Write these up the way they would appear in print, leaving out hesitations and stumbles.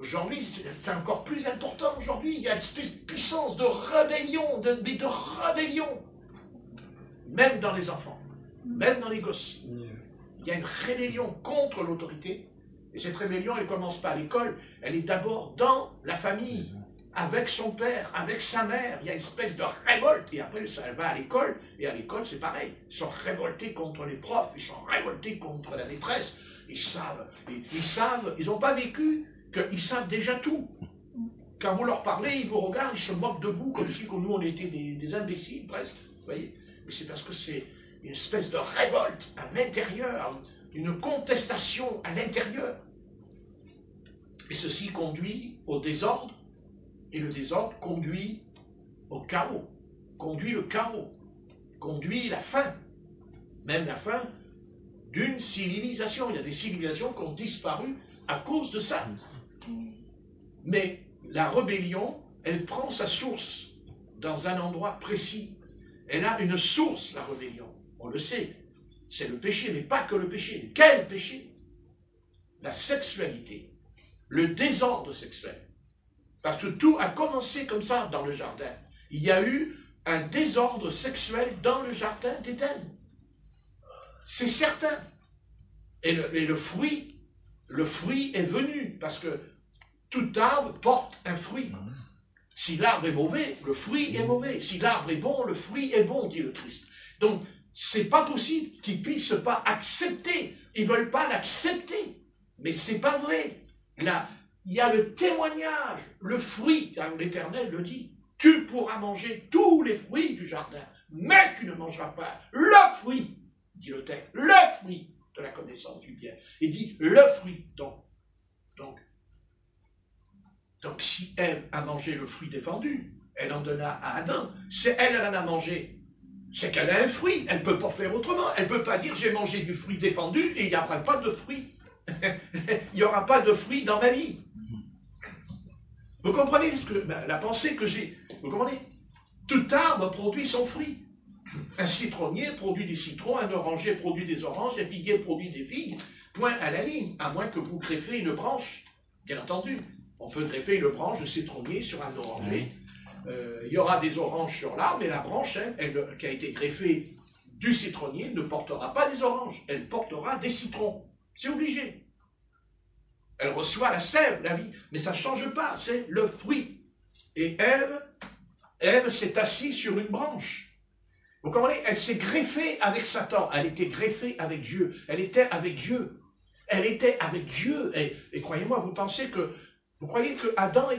Aujourd'hui, c'est encore plus important. Aujourd'hui, il y a une espèce de puissance de rébellion, de rébellion. Même dans les enfants, même dans les gosses. Il y a une rébellion contre l'autorité. Et cette rébellion, elle ne commence pas à l'école, elle est d'abord dans la famille, avec son père, avec sa mère. Il y a une espèce de révolte. Et après, ça va à l'école. Et à l'école, c'est pareil. Ils sont révoltés contre les profs, ils sont révoltés contre la maîtresse. Ils savent, ils n'ont pas vécu qu'ils savent déjà tout. Quand vous leur parlez, ils vous regardent, ils se moquent de vous, comme si nous, on était des imbéciles, presque. Vous voyez? Mais c'est parce que c'est une espèce de révolte à l'intérieur, une contestation à l'intérieur. Et ceci conduit au désordre, et le désordre conduit au chaos, conduit le chaos, conduit la fin, même la fin d'une civilisation. Il y a des civilisations qui ont disparu à cause de ça. Mais la rébellion, elle prend sa source dans un endroit précis. Elle a une source, la rébellion. On le sait. C'est le péché, mais pas que le péché. Quel péché? La sexualité. Le désordre sexuel. Parce que tout a commencé comme ça dans le jardin. Il y a eu un désordre sexuel dans le jardin d'Éden. C'est certain. Et le fruit est venu, parce que tout arbre porte un fruit. Si l'arbre est mauvais, le fruit est mauvais. Si l'arbre est bon, le fruit est bon, dit le Christ. Donc, c'est pas possible qu'ils ne puissent pas accepter. Ils ne veulent pas l'accepter. Mais c'est pas vrai. Là, il y a le témoignage, le fruit, car l'Éternel le dit. Tu pourras manger tous les fruits du jardin, mais tu ne mangeras pas le fruit, dit le texte, le fruit de la connaissance du bien. Il dit le fruit. Donc si Ève a mangé le fruit défendu, elle en donna à Adam. C'est elle en a mangé. C'est qu'elle a un fruit. Elle ne peut pas faire autrement. Elle ne peut pas dire j'ai mangé du fruit défendu et il n'y aura pas de fruit. Il n'y aura pas de fruit dans ma vie. Vous comprenez la pensée que j'ai? Vous comprenez? Tout arbre produit son fruit. Un citronnier produit des citrons, un oranger produit des oranges, un figuier produit des figues. Point à la ligne, à moins que vous greffez une branche. Bien entendu, on peut greffer une branche de citronnier sur un oranger. Il y aura des oranges sur l'arbre, mais la branche, elle, qui a été greffée du citronnier, ne portera pas des oranges. Elle portera des citrons. C'est obligé. Elle reçoit la sève, la vie. Mais ça ne change pas, c'est le fruit. Et Ève s'est assise sur une branche. Vous comprenez? Elle s'est greffée avec Satan. Elle était greffée avec Dieu. Elle était avec Dieu. Elle était avec Dieu. Et croyez-moi, vous croyez que Adam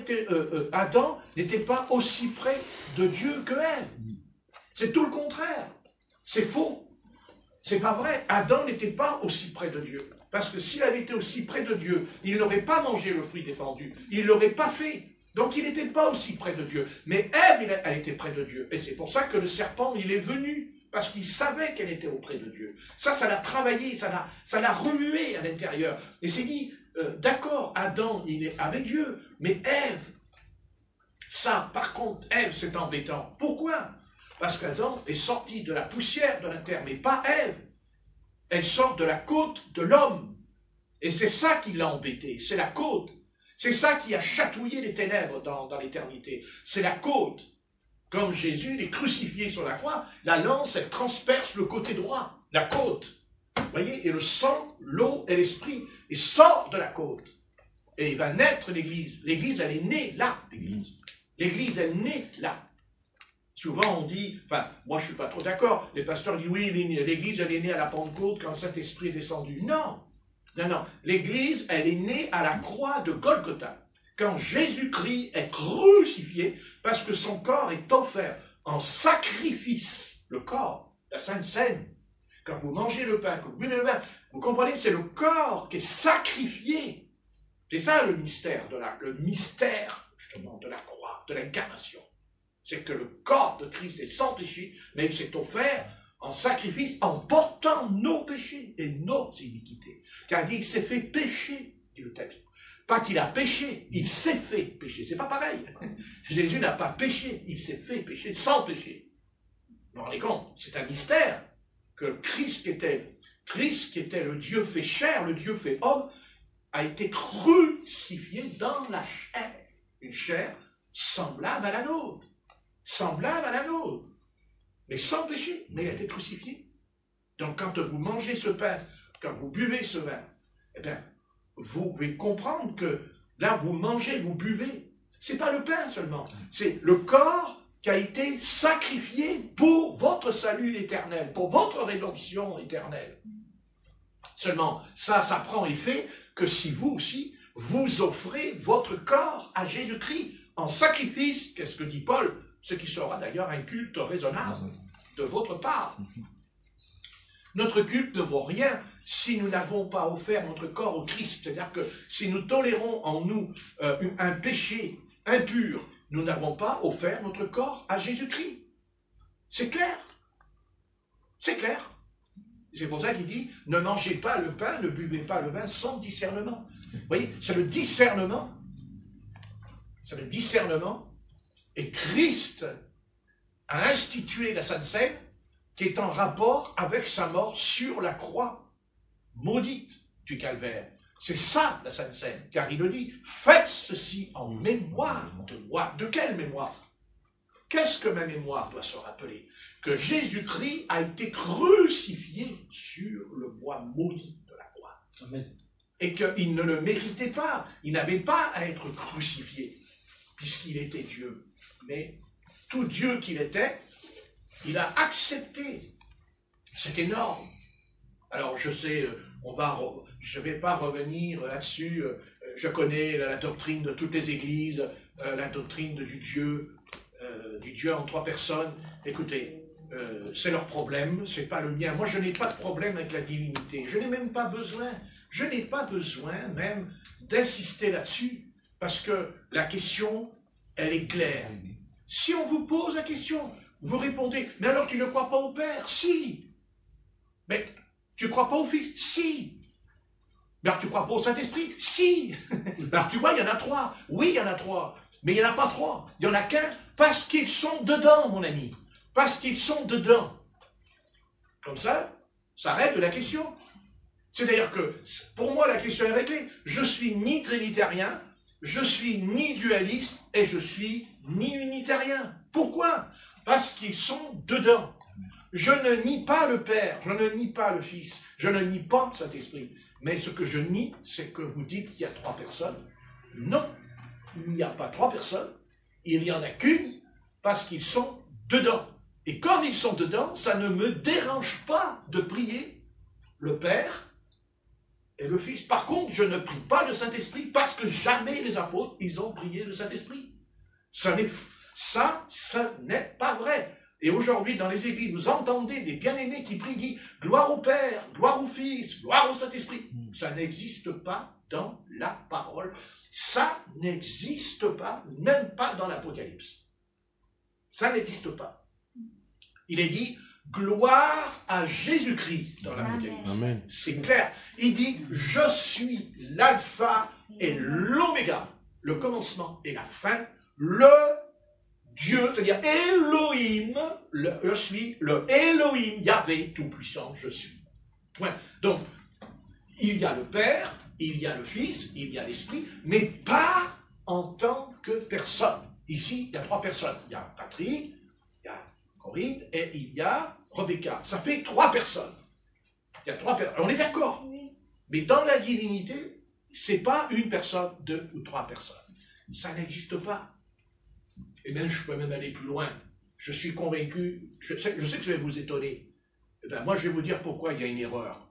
n'était pas aussi près de Dieu que Ève? C'est tout le contraire. C'est faux. C'est pas vrai. Adam n'était pas aussi près de Dieu. Parce que s'il avait été aussi près de Dieu, il n'aurait pas mangé le fruit défendu. Il ne l'aurait pas fait. Donc il n'était pas aussi près de Dieu. Mais Ève, elle était près de Dieu. Et c'est pour ça que le serpent, il est venu. Parce qu'il savait qu'elle était auprès de Dieu. Ça l'a travaillé, ça l'a remué à l'intérieur. Et c'est dit, d'accord, Adam, il est avec Dieu. Mais Ève, ça, par contre, Ève, c'est embêtant. Pourquoi? Parce qu'Adam est sorti de la poussière de la terre, mais pas Ève. Elle sort de la côte de l'homme. Et c'est ça qui l'a embêté, c'est la côte. C'est ça qui a chatouillé les ténèbres dans l'éternité. C'est la côte. Comme Jésus est crucifié sur la croix, la lance, elle transperce le côté droit, la côte. Vous voyez, et le sang, l'eau et l'esprit, il sort de la côte. Et il va naître l'Église. L'Église, elle est née là, l'Église. L'Église, elle est née là. Souvent, on dit, enfin, moi je ne suis pas trop d'accord, les pasteurs disent, oui, l'Église, elle est née à la Pentecôte quand le Saint-Esprit est descendu. Non, non, non. L'Église, elle est née à la croix de Golgotha. Quand Jésus-Christ est crucifié, parce que son corps est offert en sacrifice, le corps, la Sainte Seine. Quand vous mangez le pain, quand vous buvez le vin, vous comprenez, c'est le corps qui est sacrifié. C'est ça le mystère, justement, de la croix, de l'incarnation. C'est que le corps de Christ est sans péché, mais il s'est offert en sacrifice en portant nos péchés et nos iniquités. Car il dit qu'il s'est fait pécher, dit le texte. Pas qu'il a péché, il s'est fait pécher. C'est pas pareil. Jésus n'a pas péché, il s'est fait pécher sans péché. Vous vous rendez compte? C'est un mystère que Christ qui était le Dieu fait chair, le Dieu fait homme, a été crucifié dans la chair. Une chair semblable à la nôtre. Semblable à la nôtre. Mais sans péché. Mais il a été crucifié. Donc quand vous mangez ce pain, quand vous buvez ce vin, eh bien, vous pouvez comprendre que là, vous mangez, vous buvez. C'est pas le pain seulement. C'est le corps qui a été sacrifié pour votre salut éternel, pour votre rédemption éternelle. Seulement, ça prend effet que si vous aussi, vous offrez votre corps à Jésus-Christ en sacrifice, qu'est-ce que dit Paul? Ce qui sera d'ailleurs un culte raisonnable de votre part. Notre culte ne vaut rien si nous n'avons pas offert notre corps au Christ. C'est-à-dire que si nous tolérons en nous un péché impur, nous n'avons pas offert notre corps à Jésus-Christ. C'est clair. C'est clair. C'est pour ça qu'il dit, ne mangez pas le pain, ne buvez pas le vin sans discernement. Vous voyez, c'est le discernement. C'est le discernement. Et Christ a institué la Sainte Seine qui est en rapport avec sa mort sur la croix maudite du calvaire. C'est ça la Sainte Seine, car il le dit, faites ceci en mémoire de moi. De quelle mémoire? Qu'est-ce que ma mémoire doit se rappeler? Que Jésus-Christ a été crucifié sur le bois maudit de la croix. Amen. Et qu'il ne le méritait pas. Il n'avait pas à être crucifié, puisqu'il était Dieu. Mais tout Dieu qu'il était, il a accepté. C'est énorme. Alors je sais, je ne vais pas revenir là-dessus. Je connais la doctrine de toutes les églises, la doctrine du Dieu en trois personnes. Écoutez, c'est leur problème, c'est pas le mien. Moi, je n'ai pas de problème avec la divinité. Je n'ai même pas besoin. Je n'ai pas besoin même d'insister là-dessus, parce que la question, elle est claire. Si on vous pose la question, vous répondez, mais alors tu ne crois pas au Père? Si. Mais tu ne crois pas au Fils? Si. Mais alors tu ne crois pas au Saint-Esprit? Si. Alors tu vois, il y en a trois. Oui, il y en a trois. Mais il n'y en a pas trois. Il n'y en a qu'un, parce qu'ils sont dedans, mon ami. Parce qu'ils sont dedans. Comme ça règle la question. C'est-à-dire que, pour moi, la question est réglée. Je suis ni trinitérien, je suis ni dualiste, et je suis ni unitarien. Pourquoi? Parce qu'ils sont dedans. Je ne nie pas le Père, je ne nie pas le Fils, je ne nie pas le Saint-Esprit. Mais ce que je nie, c'est que vous dites qu'il y a trois personnes. Non, il n'y a pas trois personnes, il n'y en a qu'une, parce qu'ils sont dedans. Et comme ils sont dedans, ça ne me dérange pas de prier le Père et le Fils. Par contre, je ne prie pas le Saint-Esprit, parce que jamais les apôtres, ils ont prié le Saint-Esprit. Ça n'est pas vrai. Et aujourd'hui, dans les églises, vous entendez des bien-aimés qui prient, disent « Gloire au Père, gloire au Fils, gloire au Saint-Esprit ». Ça n'existe pas dans la parole. Ça n'existe pas, même pas dans l'Apocalypse. Ça n'existe pas. Il est dit « Gloire à Jésus-Christ » dans l'Apocalypse. C'est clair. Il dit « Je suis l'alpha et l'oméga », le commencement et la fin, le Dieu, c'est-à-dire Elohim, je suis le Elohim, Yahvé, tout-puissant, je suis. Point. Donc, il y a le Père, il y a le Fils, il y a l'Esprit, mais pas en tant que personne. Ici, il y a trois personnes. Il y a Patrick, il y a Corinne et il y a Rebecca. Ça fait trois personnes. Il y a trois personnes. On est d'accord. Mais dans la divinité, c'est pas une personne, deux ou trois personnes. Ça n'existe pas. Et même, je peux même aller plus loin. Je suis convaincu, je sais que je vais vous étonner. Eh bien, moi, je vais vous dire pourquoi il y a une erreur.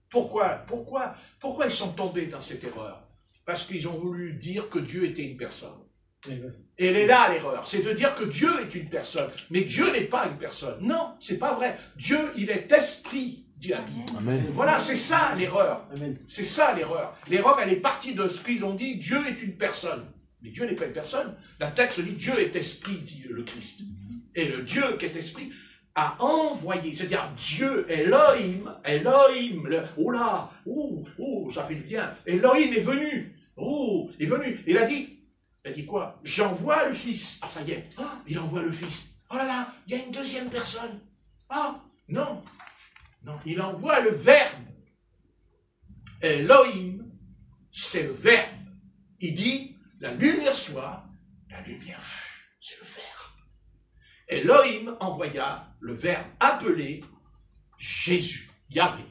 Pourquoi ils sont tombés dans cette erreur? Parce qu'ils ont voulu dire que Dieu était une personne. Et elle est là, l'erreur. C'est de dire que Dieu est une personne. Mais Dieu n'est pas une personne. Non, c'est pas vrai. Dieu, il est esprit, dit la Bible. Amen. Voilà, c'est ça l'erreur. C'est ça l'erreur. L'erreur, elle est partie de ce qu'ils ont dit, Dieu est une personne. Mais Dieu n'est pas une personne. La texte dit Dieu est esprit, dit le Christ. Et le Dieu qui est esprit a envoyé, c'est-à-dire Dieu, Elohim, ça fait du bien. Elohim est venu. Est venu. Il a dit quoi? J'envoie le Fils. Ah, ça y est. Il envoie le Fils. Oh là là, il y a une deuxième personne. Non. Non, il envoie le Verbe. Elohim, c'est le Verbe. Il dit, La lumière soit, la lumière fut. C'est le Verbe. Elohim envoya le Verbe appelé Jésus, Yahvé,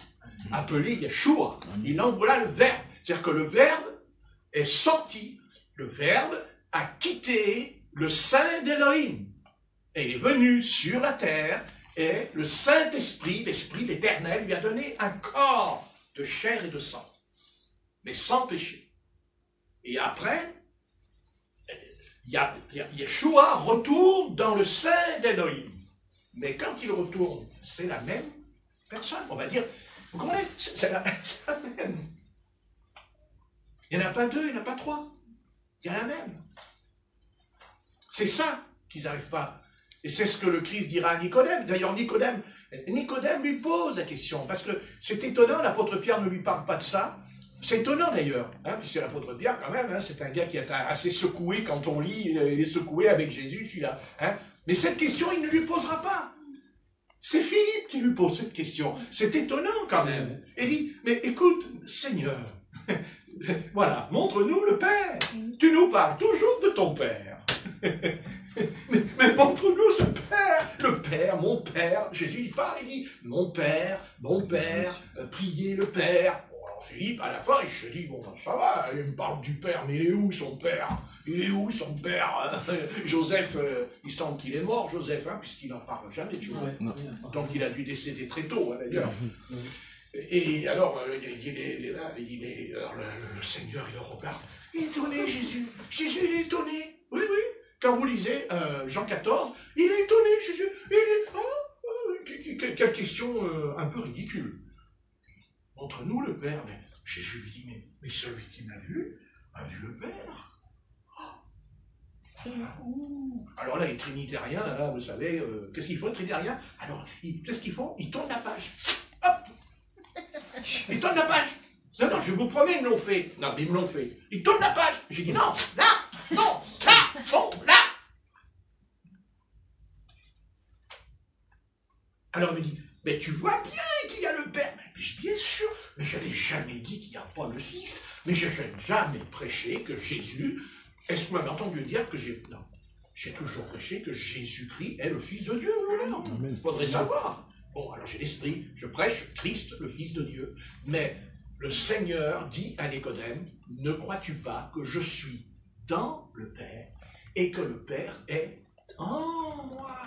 appelé Yeshua. Il envoya le Verbe. C'est-à-dire que le Verbe est sorti, le Verbe a quitté le sein d'Elohim. Et il est venu sur la terre, et le Saint-Esprit, l'Esprit l'Éternel, lui a donné un corps de chair et de sang, mais sans péché. Et après, Yeshua retourne dans le sein d'Elohim. Mais quand il retourne, c'est la même personne. On va dire, vous comprenez, c'est la même. Il n'y en a pas deux, il n'y en a pas trois. Il y en a la même. C'est ça qu'ils n'arrivent pas. Et c'est ce que le Christ dira à Nicodème. D'ailleurs, Nicodème lui pose la question. Parce que c'est étonnant, l'apôtre Pierre ne lui parle pas de ça. C'est étonnant d'ailleurs, hein, puisque l'apôtre Pierre, quand même, hein, c'est un gars qui est assez secoué quand on lit, il est secoué avec Jésus, celui-là. Hein. Mais cette question, il ne lui posera pas. C'est Philippe qui lui pose cette question. C'est étonnant quand même. Il dit, mais écoute, Seigneur, voilà, montre-nous le Père. Tu nous parles toujours de ton Père. mais montre-nous ce Père, le Père, mon Père. Jésus il parle, il dit, mon Père, priez le Père. Bon, alors Philippe, à la fin, il se dit, bon, ça va, il me parle du Père, mais il est où son Père? Il est où son Père hein? Joseph, il semble qu'il est mort, Joseph, hein, puisqu'il n'en parle jamais de Joseph. Donc il a dû décéder très tôt, hein, d'ailleurs. Et alors, il est là, alors, le Seigneur, il le regarde. Il est étonné, Jésus. Jésus, il est étonné. Oui, oui. Quand vous lisez Jean 14, il est étonné, Jésus. Quelle question un peu ridicule. Montre-nous le Père. Mais Jésus lui dit, mais celui qui m'a vu le Père. Alors là, les trinitariens, là, vous savez, qu'est-ce qu'ils font, les trinitariens? Alors, qu'est-ce qu'ils font? Ils tournent la page. Hop! Ils tournent la page. Non, je vous promets, ils me l'ont fait. Non, ils me l'ont fait. Ils tournent la page. J'ai dit, non, là, non, là, non, là. Alors il me dit, mais tu vois bien qu'il y a le Père. Mais bien sûr, mais je n'ai jamais dit qu'il n'y a pas le Fils. Mais je n'ai jamais prêché que Jésus... Est-ce que vous m'avez entendu dire que j'ai... Non, j'ai toujours prêché que Jésus-Christ est le Fils de Dieu. Non, il faudrait savoir. Bon, alors j'ai l'esprit, je prêche Christ, le Fils de Dieu. Mais le Seigneur dit à Nicodème, ne crois-tu pas que je suis dans le Père et que le Père est en moi?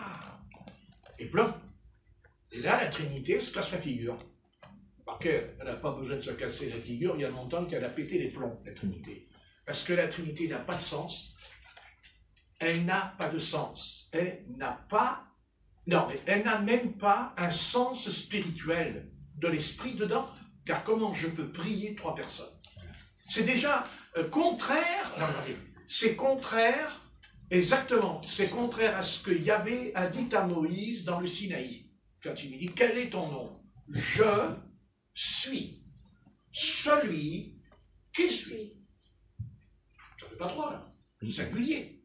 Et blanc. Et là, la Trinité se casse la figure. Parce qu'elle n'a pas besoin de se casser la figure, il y a longtemps qu'elle a pété les plombs, la Trinité. Parce que la Trinité n'a pas de sens. Elle n'a pas de sens. Elle n'a pas... Non, mais elle n'a même pas un sens spirituel de l'esprit dedans. Car comment je peux prier trois personnes? C'est déjà contraire... Non, regardez. C'est contraire, exactement, c'est contraire à ce que Yahvé a dit à Moïse dans le Sinaï. Quand il lui dit, quel est ton nom? Je suis celui qui suis. Ça ne fait pas trois, là. Singulier.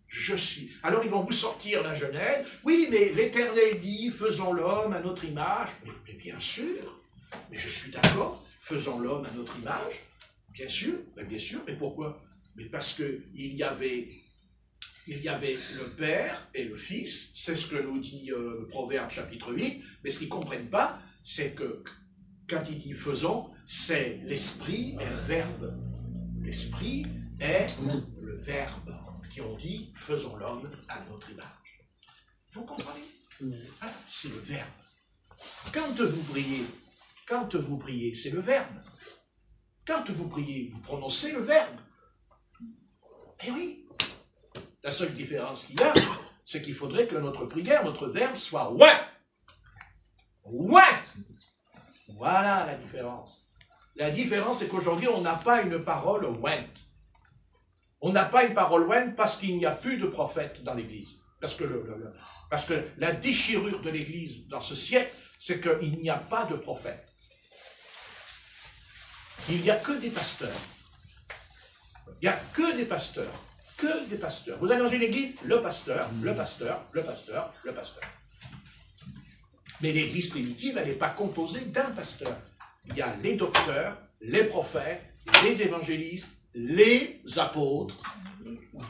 Je suis. Alors ils vont vous sortir la Genèse. Oui, mais l'Éternel dit, faisons l'homme à notre image. Mais bien sûr. Mais je suis d'accord. Faisons l'homme à notre image. Bien sûr. Mais pourquoi? Mais parce qu'il y avait le Père et le Fils. C'est ce que nous dit Proverbe chapitre 8. Mais ce qu'ils ne comprennent pas, c'est que quand il dit faisons, c'est l'Esprit et le Verbe. L'Esprit est le Verbe qui ont dit faisons l'homme à notre image. Vous comprenez? Voilà, c'est le Verbe. Quand vous priez, c'est le Verbe. Quand vous priez, vous prononcez le Verbe. Eh oui. La seule différence qu'il y a, c'est qu'il faudrait que notre prière, notre Verbe soit ouais. Ouais. Voilà la différence. La différence, c'est qu'aujourd'hui, on n'a pas une parole ouente. On n'a pas une parole ouente parce qu'il n'y a plus de prophètes dans l'Église. Parce que la déchirure de l'Église dans ce siècle, c'est qu'il n'y a pas de prophètes. Il n'y a que des pasteurs. Il n'y a que des pasteurs. Que des pasteurs. Vous allez dans une église, le pasteur. Mais l'église primitive, elle n'est pas composée d'un pasteur. Il y a les docteurs, les prophètes, les évangélistes, les apôtres,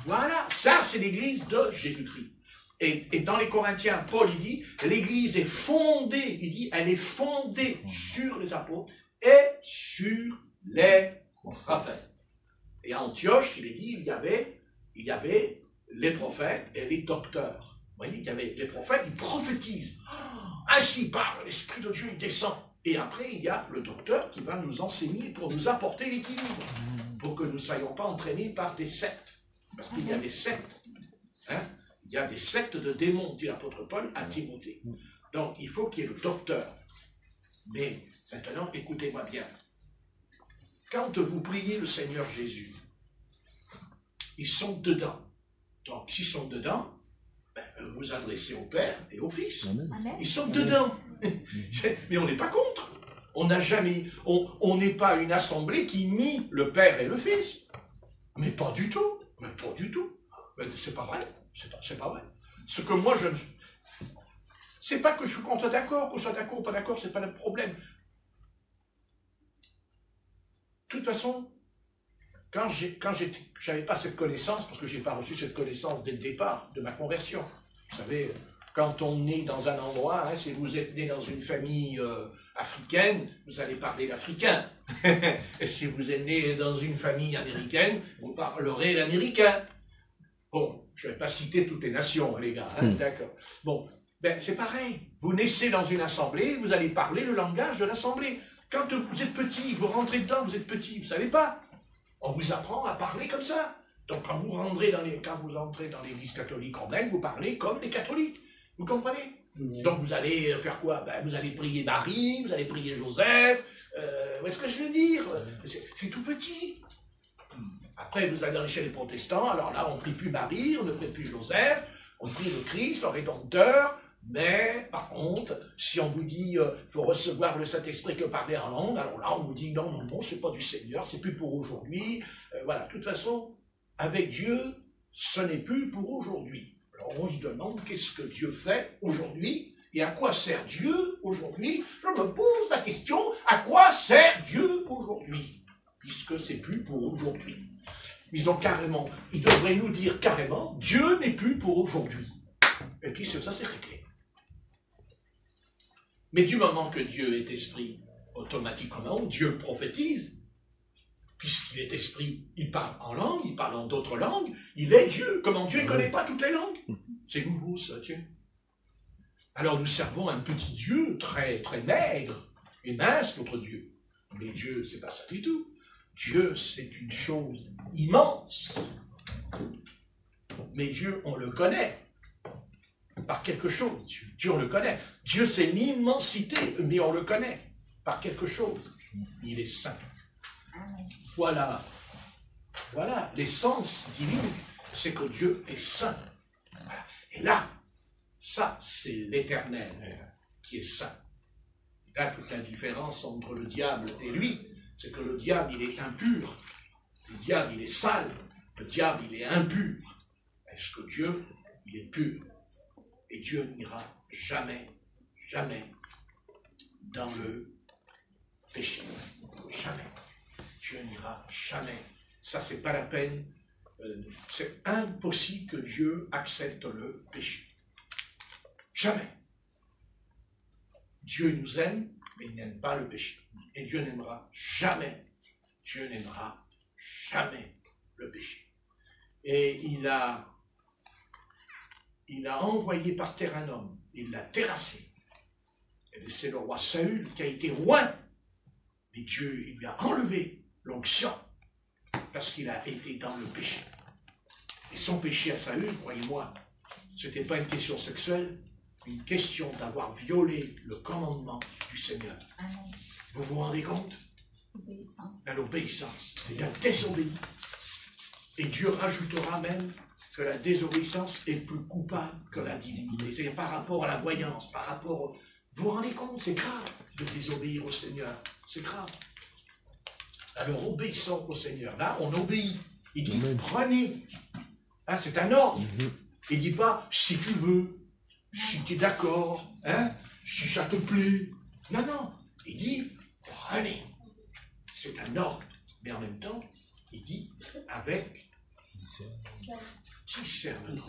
Voilà, ça c'est l'église de Jésus-Christ. Et dans les Corinthiens, Paul il dit, l'église est fondée, il dit, elle est fondée sur les apôtres et sur les prophètes. Et à Antioche, il est dit, il y avait les prophètes et les docteurs. Vous voyez, il y avait les prophètes, ils prophétisent. Ainsi parle l'Esprit de Dieu, il descend. Et après, il y a le docteur qui va nous enseigner pour nous apporter l'équilibre, pour que nous ne soyons pas entraînés par des sectes. Parce qu'il y a des sectes. Hein? Il y a des sectes de démons, dit l'apôtre Paul à Timothée. Donc, il faut qu'il y ait le docteur. Mais maintenant, écoutez-moi bien. Quand vous priez le Seigneur Jésus, ils sont dedans. Donc, s'ils sont dedans, ben, vous vous adressez au Père et au Fils. Amen. Ils sont dedans. Mais on n'est pas contre. On n'a jamais, on n'est pas une assemblée qui nie le Père et le Fils. Mais pas du tout. Mais pas du tout. C'est pas vrai. C'est pas vrai. Ce que moi je... C'est pas que je suis contre d'accord, qu'on soit d'accord ou pas d'accord, c'est pas le problème. De toute façon, quand j'avais pas cette connaissance, parce que j'ai pas reçu cette connaissance dès le départ de ma conversion. Vous savez, quand on est dans un endroit, hein, si vous êtes né dans une famille africaine, vous allez parler l'africain. Et si vous êtes né dans une famille américaine, vous parlerez l'américain. Bon, je ne vais pas citer toutes les nations, hein, les gars, hein, d'accord. Bon, ben c'est pareil. Vous naissez dans une assemblée, vous allez parler le langage de l'assemblée. Quand vous êtes petit, vous rentrez dedans, vous êtes petit, vous ne savez pas. On vous apprend à parler comme ça. Donc quand vous entrez dans l'église catholique romaine, vous parlez comme les catholiques. Vous comprenez? Donc vous allez faire quoi? Ben, vous allez prier Marie, vous allez prier Joseph. Où est-ce que je veux dire? C'est tout petit. Après, vous allez chez les protestants, alors là, on ne prie plus Marie, on ne prie plus Joseph, on prie le Christ, le Rédempteur, mais par contre, si on vous dit faut recevoir le Saint-Esprit que parler en langue, alors là, on vous dit non, c'est pas du Seigneur, c'est plus pour aujourd'hui. Voilà, de toute façon, avec Dieu, ce n'est plus pour aujourd'hui. Alors on se demande qu'est-ce que Dieu fait aujourd'hui et à quoi sert Dieu aujourd'hui. Je me pose la question, à quoi sert Dieu aujourd'hui? Puisque c'est plus pour aujourd'hui. Ils devraient nous dire carrément, Dieu n'est plus pour aujourd'hui. Et puis ça c'est réglé. Mais du moment que Dieu est esprit, automatiquement, Dieu prophétise. Puisqu'il est esprit, il parle en langue, il parle en d'autres langues, il est Dieu. Comment Dieu ne connaît pas toutes les langues? C'est nouveau ça, Dieu. Alors nous servons un petit Dieu très, très maigre et mince, notre Dieu. Mais Dieu, c'est pas ça du tout. Dieu, c'est une chose immense. Mais Dieu, on le connaît par quelque chose. Dieu, on le connaît. Dieu, c'est l'immensité, mais on le connaît par quelque chose. Il est saint. Voilà. Voilà. L'essence divine, c'est que Dieu est saint. Voilà. Et là, ça, c'est l'éternel qui est saint. Là, toute la différence entre le diable et lui, c'est que le diable, il est impur. Le diable, il est sale. Le diable, il est impur. Est-ce que Dieu, il est pur? Et Dieu n'ira jamais, jamais dans le péché. Jamais. Dieu n'ira jamais. Ça, c'est pas la peine. C'est impossible que Dieu accepte le péché. Jamais. Dieu nous aime, mais il n'aime pas le péché. Et Dieu n'aimera jamais le péché. Et il a envoyé par terre un homme, il l'a terrassé. Et c'est le roi Saül qui a été roi. Mais Dieu, il lui a enlevé l'onction parce qu'il a été dans le péché. Et son péché à Saül, croyez-moi, ce n'était pas une question sexuelle, une question d'avoir violé le commandement du Seigneur. Amen. Vous vous rendez compte? L'obéissance. Il a désobéi. Et Dieu rajoutera même que la désobéissance est plus coupable que la divinité. C'est par rapport à la voyance, par rapport... Vous vous rendez compte? C'est grave de désobéir au Seigneur. C'est grave. Alors obéissons au Seigneur. Là, on obéit. Il dit, prenez. Ah, c'est un ordre. Il ne dit pas, si tu veux, si tu es d'accord, hein, si ça te plaît. Non, non. Il dit, prenez. C'est un ordre. Mais en même temps, il dit, avec Discernement.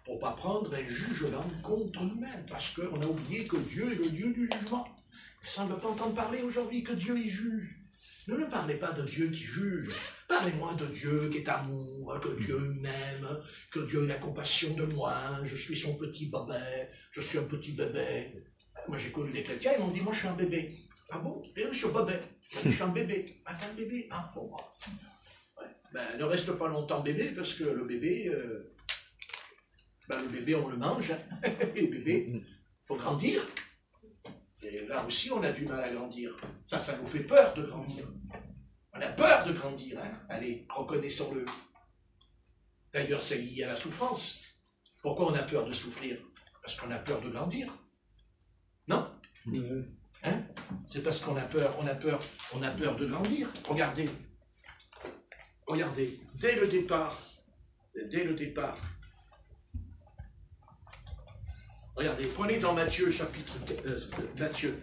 Pour ne pas prendre un jugement contre nous-mêmes, parce qu'on a oublié que Dieu est le Dieu du jugement. Ça, on ne veut pas entendre parler aujourd'hui que Dieu y juge. Ne me parlez pas de Dieu qui juge. Parlez-moi de Dieu qui est amour, que Dieu m'aime, que Dieu a la compassion de moi, je suis son petit bébé, je suis un petit bébé. Moi, j'ai connu des chrétiens, ils m'ont dit, moi, je suis un bébé. Ah bon? Et je suis un bébé. Je suis un bébé. Ah, t'es un bébé? Ah, bon. Ouais. Ben, ne reste pas longtemps bébé, parce que le bébé, on le mange. Hein. Et bébé, il faut grandir. Et là aussi, on a du mal à grandir. Ça nous fait peur de grandir. On a peur de grandir. Hein. Allez, reconnaissons-le. D'ailleurs, c'est lié à la souffrance. Pourquoi on a peur de souffrir? Parce qu'on a peur de grandir. Non? Hein? C'est parce qu'on a peur de grandir. Regardez, dès le départ, regardez, prenez dans Matthieu, chapitre Matthieu.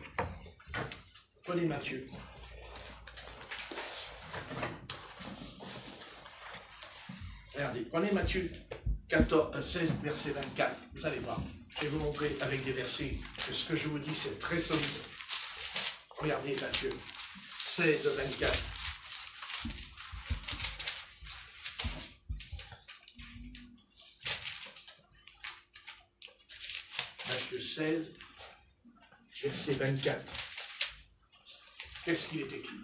Prenez Matthieu. Regardez, prenez Matthieu 16, verset 24. Vous allez voir. Je vais vous montrer avec des versets que ce que je vous dis, c'est très solide. Regardez Matthieu 16, 24. Matthieu 16, verset 24. Qu'est-ce qu'il est écrit?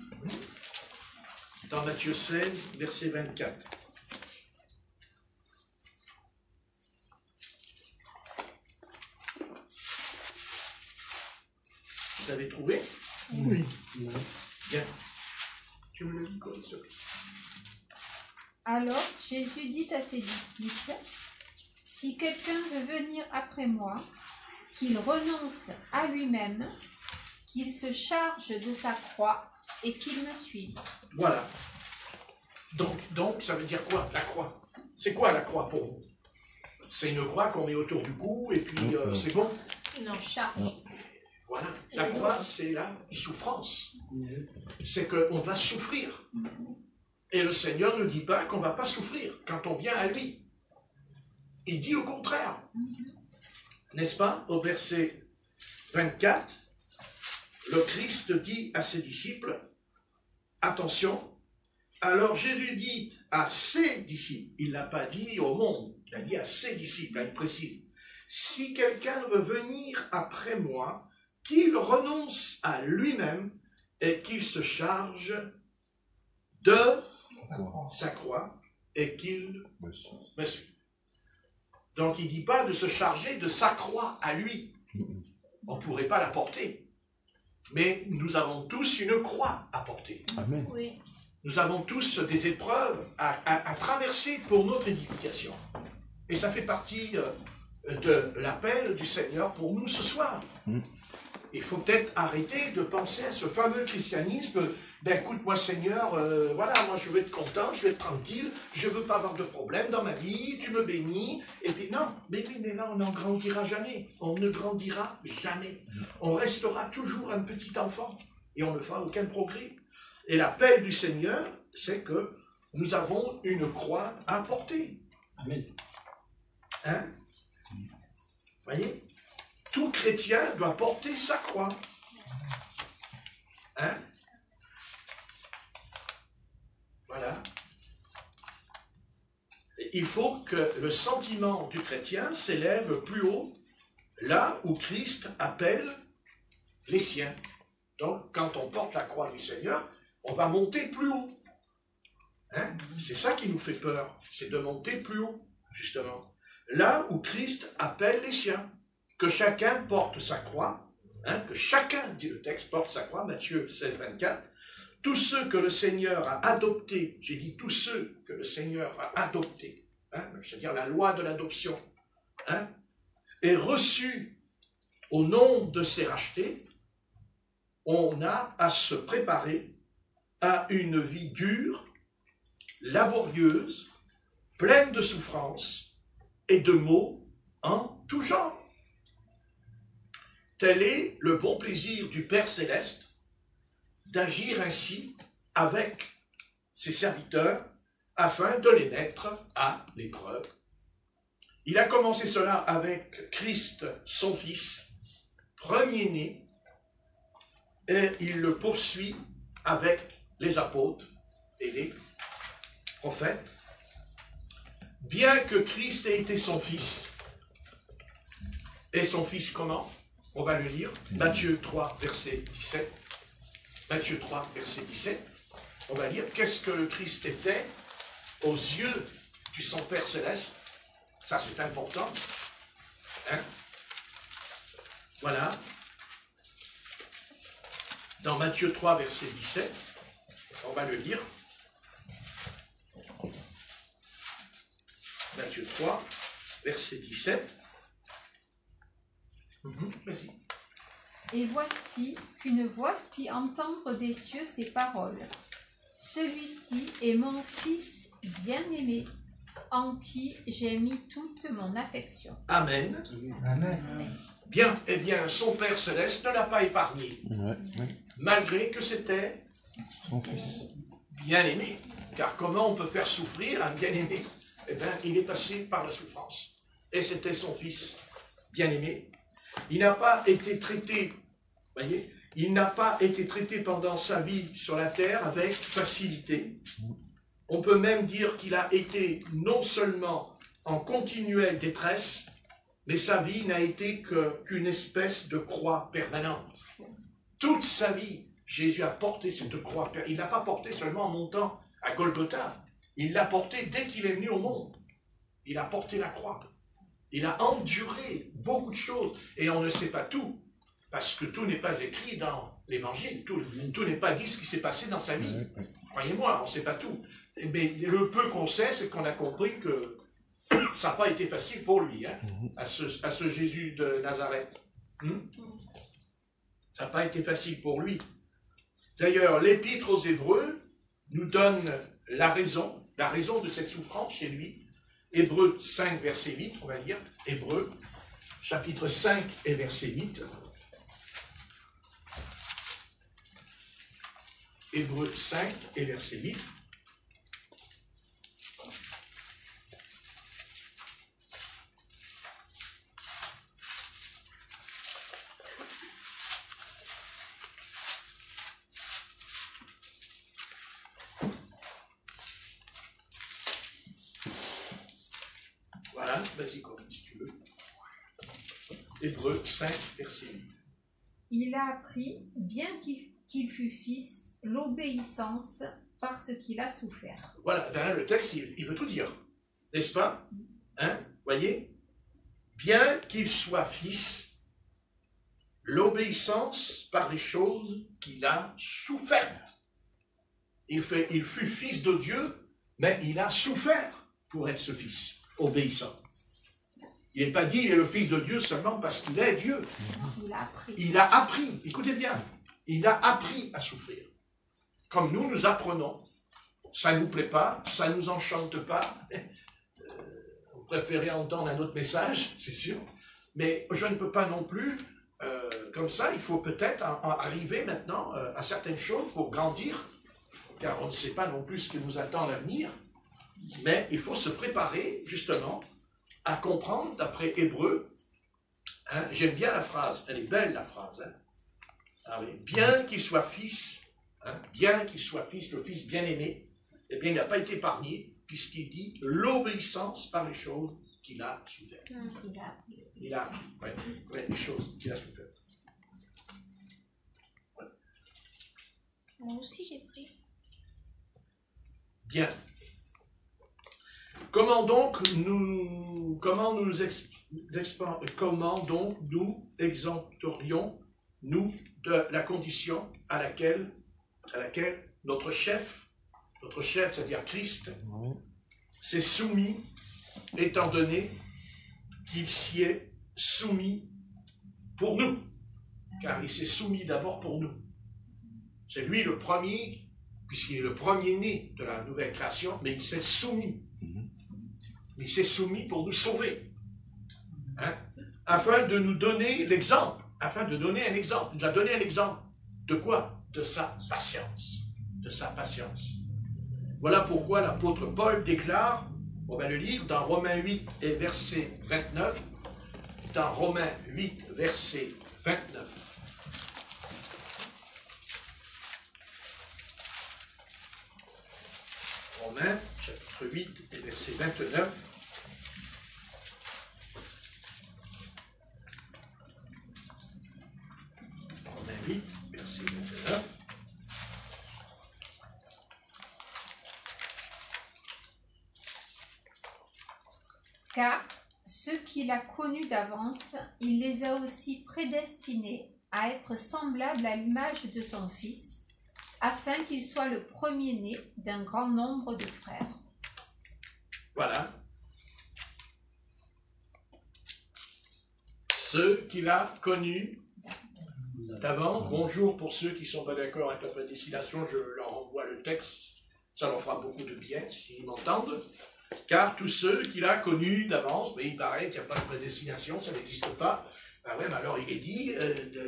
Dans Matthieu 16, verset 24. Vous avez trouvé? Oui. Bien. Tu me le dis quoi, s'il te plaît? Alors Jésus dit à ses disciples, si quelqu'un veut venir après moi, qu'il renonce à lui-même, qu'il se charge de sa croix et qu'il me suive. Voilà. Donc, ça veut dire quoi, la croix? C'est quoi la croix pour vous? C'est une croix qu'on met autour du cou et puis c'est bon? Non, charge. Voilà. La croix, c'est la souffrance. C'est qu'on va souffrir. Et le Seigneur ne dit pas qu'on ne va pas souffrir quand on vient à lui. Il dit le contraire. N'est-ce pas? Au verset 24, le Christ dit à ses disciples, attention, alors Jésus dit à ses disciples, il n'a pas dit au monde, il a dit à ses disciples, il précise, si quelqu'un veut venir après moi, qu'il renonce à lui-même et qu'il se charge de sa croix et qu'il me suive. Donc il ne dit pas de se charger de sa croix à lui. On ne pourrait pas la porter. Mais nous avons tous une croix à porter. Amen. Oui. Nous avons tous des épreuves à traverser pour notre édification. Et ça fait partie de l'appel du Seigneur pour nous ce soir. Il faut peut-être arrêter de penser à ce fameux christianisme. Ben écoute-moi Seigneur, voilà, moi je veux être content, je veux être tranquille, je ne veux pas avoir de problème dans ma vie, tu me bénis. Et puis non, mais là on n'en grandira jamais. On ne grandira jamais. On restera toujours un petit enfant et on ne fera aucun progrès. Et l'appel du Seigneur, c'est que nous avons une croix à porter. Amen. Hein? Voyez? Tout chrétien doit porter sa croix. Hein? Voilà. Il faut que le sentiment du chrétien s'élève plus haut, là où Christ appelle les siens. Donc, quand on porte la croix du Seigneur, on va monter plus haut. Hein? C'est ça qui nous fait peur, c'est de monter plus haut, justement. Là où Christ appelle les siens. Que chacun porte sa croix, hein, que chacun, dit le texte, porte sa croix, Matthieu 16, 24, tous ceux que le Seigneur a adoptés, j'ai dit tous ceux que le Seigneur a adoptés, hein, c'est-à-dire la loi de l'adoption, hein, et reçus au nom de ses rachetés, on a à se préparer à une vie dure, laborieuse, pleine de souffrances et de maux en tout genre. Tel est le bon plaisir du Père Céleste d'agir ainsi avec ses serviteurs afin de les mettre à l'épreuve. Il a commencé cela avec Christ, son Fils, premier-né, et il le poursuit avec les apôtres et les prophètes. Bien que Christ ait été son Fils, et son Fils comment? On va le lire, Matthieu 3, verset 17. Matthieu 3, verset 17. On va lire qu'est-ce que le Christ était aux yeux du son Père Céleste. Ça, c'est important. Hein? Voilà. Dans Matthieu 3, verset 17, on va le lire. Matthieu 3, verset 17. Vas-y. Et voici qu'une voix fit entendre des cieux ces paroles. Celui-ci est mon Fils bien-aimé, en qui j'ai mis toute mon affection. Amen. Amen. Bien, eh bien, son Père Céleste ne l'a pas épargné, malgré que c'était Son Fils. bien-aimé. Car comment on peut faire souffrir un bien-aimé? Eh bien, il est passé par la souffrance. Et c'était son Fils bien-aimé. Il n'a pas été traité, voyez, il n'a pas été traité pendant sa vie sur la terre avec facilité. On peut même dire qu'il a été non seulement en continuelle détresse, mais sa vie n'a été qu'une espèce de croix permanente. Toute sa vie, Jésus a porté cette croix. Il ne l'a pas portée seulement en montant à Golgotha. Il l'a portée dès qu'il est venu au monde. Il a porté la croix. Il a enduré beaucoup de choses. Et on ne sait pas tout, parce que tout n'est pas écrit dans l'Évangile. Tout n'est pas dit ce qui s'est passé dans sa vie. Croyez-moi, on ne sait pas tout. Mais le peu qu'on sait, c'est qu'on a compris que ça n'a pas été facile pour lui, hein, à ce Jésus de Nazareth. Ça n'a pas été facile pour lui. D'ailleurs, l'Épître aux Hébreux nous donne la raison de cette souffrance chez lui. Hébreux 5, verset 8, on va lire. Hébreux, chapitre 5 et verset 8. Hébreux 5 et verset 8. Voilà, vas-y, Corinne, si tu veux. Hébreux 5, verset 8. Il a appris, bien qu'il fût fils, l'obéissance parce qu'il a souffert. Voilà, là, le texte, il veut tout dire. N'est-ce pas? Hein? Voyez? Bien qu'il soit fils, l'obéissance par les choses qu'il a souffert. Il fut fils de Dieu, mais il a souffert pour être ce fils, obéissant. Il n'est pas dit il est le fils de Dieu seulement parce qu'il est Dieu. Il a appris. Il a appris, écoutez bien, il a appris à souffrir. Comme nous apprenons. Ça ne nous plaît pas, ça ne nous enchante pas. Vous préférez entendre un autre message, c'est sûr. Mais je ne peux pas non plus, comme ça, il faut peut-être arriver maintenant à certaines choses pour grandir, car on ne sait pas non plus ce qui nous attend à l'avenir. Mais il faut se préparer, justement, à comprendre, d'après Hébreux. Hein, j'aime bien la phrase, elle est belle la phrase. Hein. Ah oui. Bien qu'il soit fils, hein, bien qu'il soit fils, le fils bien-aimé, eh bien il n'a pas été épargné, puisqu'il dit l'obéissance par les choses qu'il a souffert. Il a appris, ouais, les choses qu'il a souffert. Ouais. Moi aussi j'ai pris. Bien. Comment donc nous exempterions-nous de la condition à laquelle notre chef, c'est-à-dire Christ, s'est soumis, étant donné qu'il s'y est soumis pour nous, car il s'est soumis d'abord pour nous. C'est lui le premier, puisqu'il est le premier-né de la nouvelle création, mais il s'est soumis. Il s'est soumis pour nous sauver, hein, afin de nous donner l'exemple, afin de donner un exemple. Il nous a donné un exemple. De quoi? De sa patience. De sa patience. Voilà pourquoi l'apôtre Paul déclare, on va le lire dans Romains 8 et verset 29, dans Romains 8, verset 29. Romains, chapitre 8 et verset 29. Romains 8, verset 29. Car ceux qu'il a connus d'avance, il les a aussi prédestinés à être semblables à l'image de son Fils, afin qu'il soit le premier-né d'un grand nombre de frères. Voilà. Ceux qu'il a connus d'avant. Bonjour pour ceux qui ne sont pas d'accord avec la prédestination, je leur envoie le texte. Ça leur fera beaucoup de bien s'ils m'entendent. Car tous ceux qu'il a connus d'avance, mais il paraît qu'il n'y a pas de prédestination, ça n'existe pas. Ben ouais, mais alors il est dit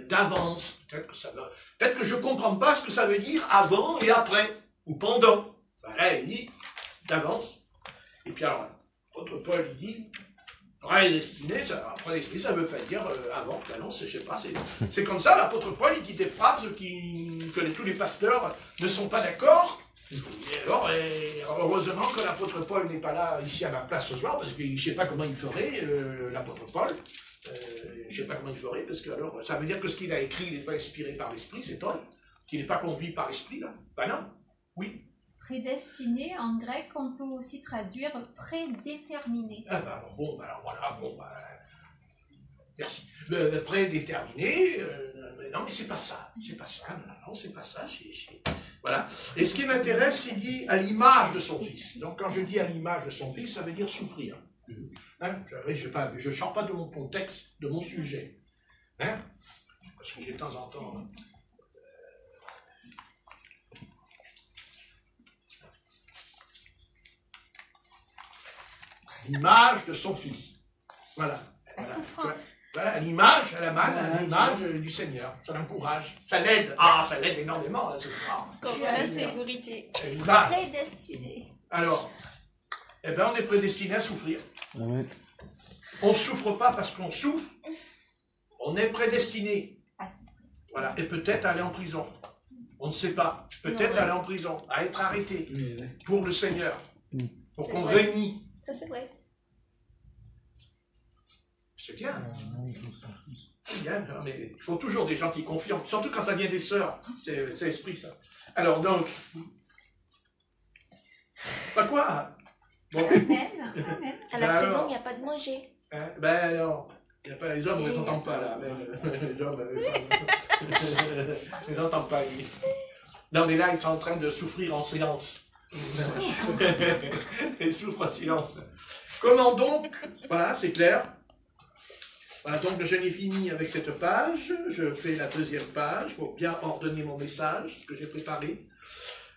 d'avance. Peut-être que je ne comprends pas ce que ça veut dire avant et après, ou pendant. Ben là, il dit d'avance. Et puis alors, l'autre Paul, il dit prédestiné, ça ne veut pas dire avant, non, je ne sais pas. C'est comme ça, l'apôtre Paul, il dit des phrases que tous les pasteurs ne sont pas d'accord. Et alors, heureusement que l'apôtre Paul n'est pas là, ici à ma place ce soir, parce que je ne sais pas comment il ferait, l'apôtre Paul. Je ne sais pas comment il ferait, parce que alors, ça veut dire que ce qu'il a écrit, il n'est pas inspiré par l'esprit, c'est Paul, qu'il n'est pas conduit par l'esprit, là. Ben non, oui. Prédestiné, en grec, on peut aussi traduire prédéterminé. Ah ben alors, bon, ben alors voilà, bon, ben, merci. Prédéterminé, non, mais c'est pas ça, non, c'est pas ça, voilà. Et ce qui m'intéresse, il dit à l'image de son Fils. Donc quand je dis à l'image de son Fils, ça veut dire souffrir. Hein? Je ne sors pas de mon contexte, de mon sujet. Hein? Parce que j'ai de temps en temps... l'image de son Fils. Voilà. La souffrance. Voilà, à l'image, à l'image du Seigneur. Ça l'encourage. Ça l'aide. Ah, ça l'aide énormément, là, ce soir. Comme la sécurité. Prédestiné. Alors, eh bien, on est prédestiné à souffrir. Ouais. On ne souffre pas parce qu'on souffre. On est prédestiné. À souffrir. Voilà. Et peut-être aller en prison. On ne sait pas. Peut-être aller en prison, à être arrêté pour le Seigneur. Pour qu'on réunit. Ça, c'est vrai. C'est bien. C'est bien, mais il faut toujours des gens qui confient, surtout quand ça vient des sœurs. C'est l'esprit, ça. Alors, donc... Pas quoi? Bon. Amen. Amen. À la Alors, prison, il n'y a pas de manger. Hein, ben non. Il y a pas, les hommes ne les entendent pas, là. Les hommes, les femmes, ils n'entendent pas. Non, mais là, ils sont en train de souffrir en silence. Ils souffrent en silence. Comment donc? Voilà, c'est clair. Voilà, donc je n'ai fini avec cette page. Je fais la deuxième page pour bien ordonner mon message que j'ai préparé.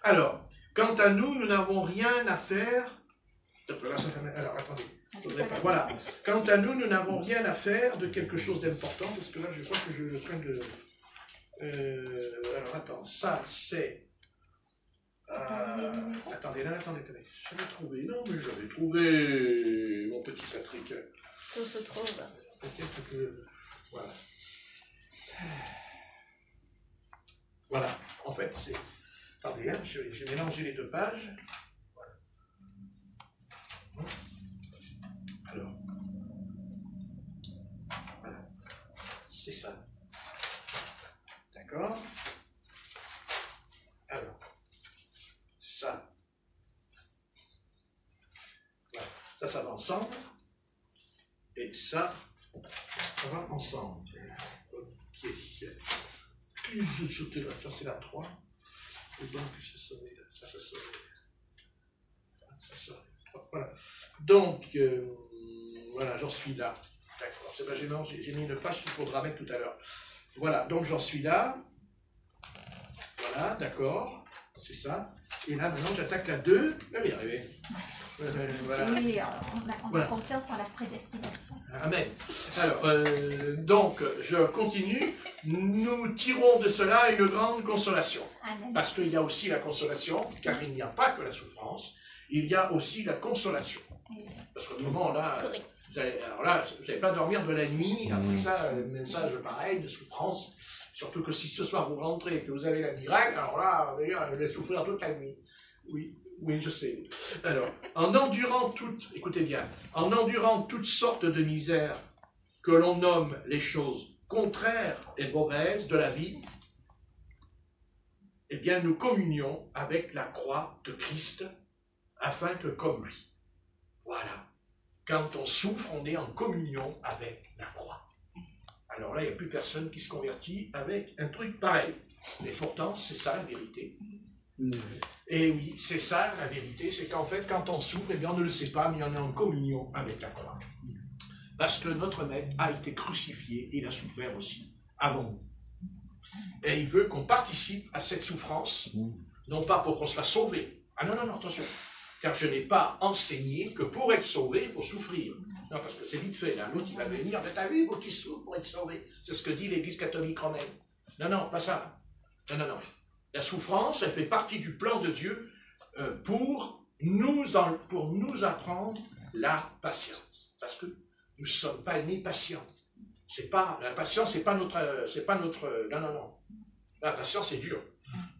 Alors, quant à nous, nous n'avons rien à faire. Alors, attendez. Voilà. Quant à nous, nous n'avons rien à faire de quelque chose d'important, parce que là, je crois que je suis en train de... alors, attends, ça, c'est... attendez. J'avais trouvé. Non, mais j'avais trouvé mon petit Patrick. Tout se trouve. Peut-être que... Voilà. Voilà. En fait, c'est... Attendez, hein, j'ai mélangé les deux pages. Voilà. Alors. Voilà. C'est ça. D'accord? Alors. Ça. Voilà. Ça va ensemble. Et ça va ensemble. Ok. Je sautais là. Ça, c'est la 3. Et donc, ça serait là. Ça serait là. Ça serait là. Voilà. Donc, voilà, j'en suis là. D'accord. C'est pas, j'ai mis une page qu'il faudra mettre tout à l'heure. Voilà, donc j'en suis là. Voilà, d'accord. c'est ça. Et là, maintenant, j'attaque la 2. Je vais y arriver. Voilà. Et on a Voilà. confiance en la prédestination. Amen. Alors, donc, je continue. Nous tirons de cela une grande consolation. Amen. Parce qu'il y a aussi la consolation, car il n'y a pas que la souffrance, il y a aussi la consolation. Parce qu'autrement, là, Correct. alors là, vous n'allez pas dormir de la nuit, après ça, le message pareil, de souffrance. Surtout que si ce soir vous rentrez et que vous avez la migraine, alors là, vous allez souffrir toute la nuit. Oui, oui, je sais. Alors, en endurant écoutez bien, en endurant toutes sortes de misères que l'on nomme les choses contraires et mauvaises de la vie, eh bien, nous communions avec la croix de Christ, afin que comme lui. Voilà. Quand on souffre, on est en communion avec la croix. Alors là, il n'y a plus personne qui se convertit avec un truc pareil. Mais pourtant, c'est ça la vérité. Et oui, c'est ça la vérité, c'est qu'en fait, quand on souffre, eh bien, on ne le sait pas, mais on est en communion avec la croix. Parce que notre Maître a été crucifié, et il a souffert aussi, avant nous. Et il veut qu'on participe à cette souffrance, non pas pour qu'on soit sauvé. Ah non, non, non, attention. Car je n'ai pas enseigné que pour être sauvé, il faut souffrir. Non, parce que c'est vite fait, là. L'autre, il va venir, mais t'as vu, il faut que tu souffres pour être sauvé. C'est ce que dit l'Église catholique romaine. Non, non, pas ça. Non, non, non. La souffrance, elle fait partie du plan de Dieu pour nous apprendre la patience. Parce que nous ne sommes pas nés patients. La patience, c'est pas notre, non, non, non. La patience, c'est dur.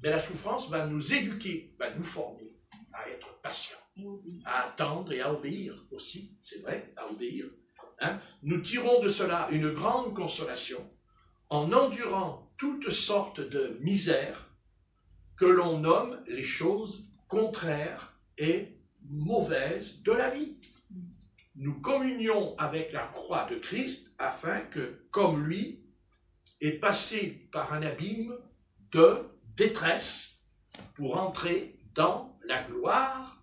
Mais la souffrance va nous éduquer, va nous former à être patients, à attendre et à obéir aussi, c'est vrai, à obéir. Hein? Nous tirons de cela une grande consolation en endurant toutes sortes de misères que l'on nomme les choses contraires et mauvaises de la vie. Nous communions avec la croix de Christ afin que, comme lui, est passé par un abîme de détresse pour entrer dans la gloire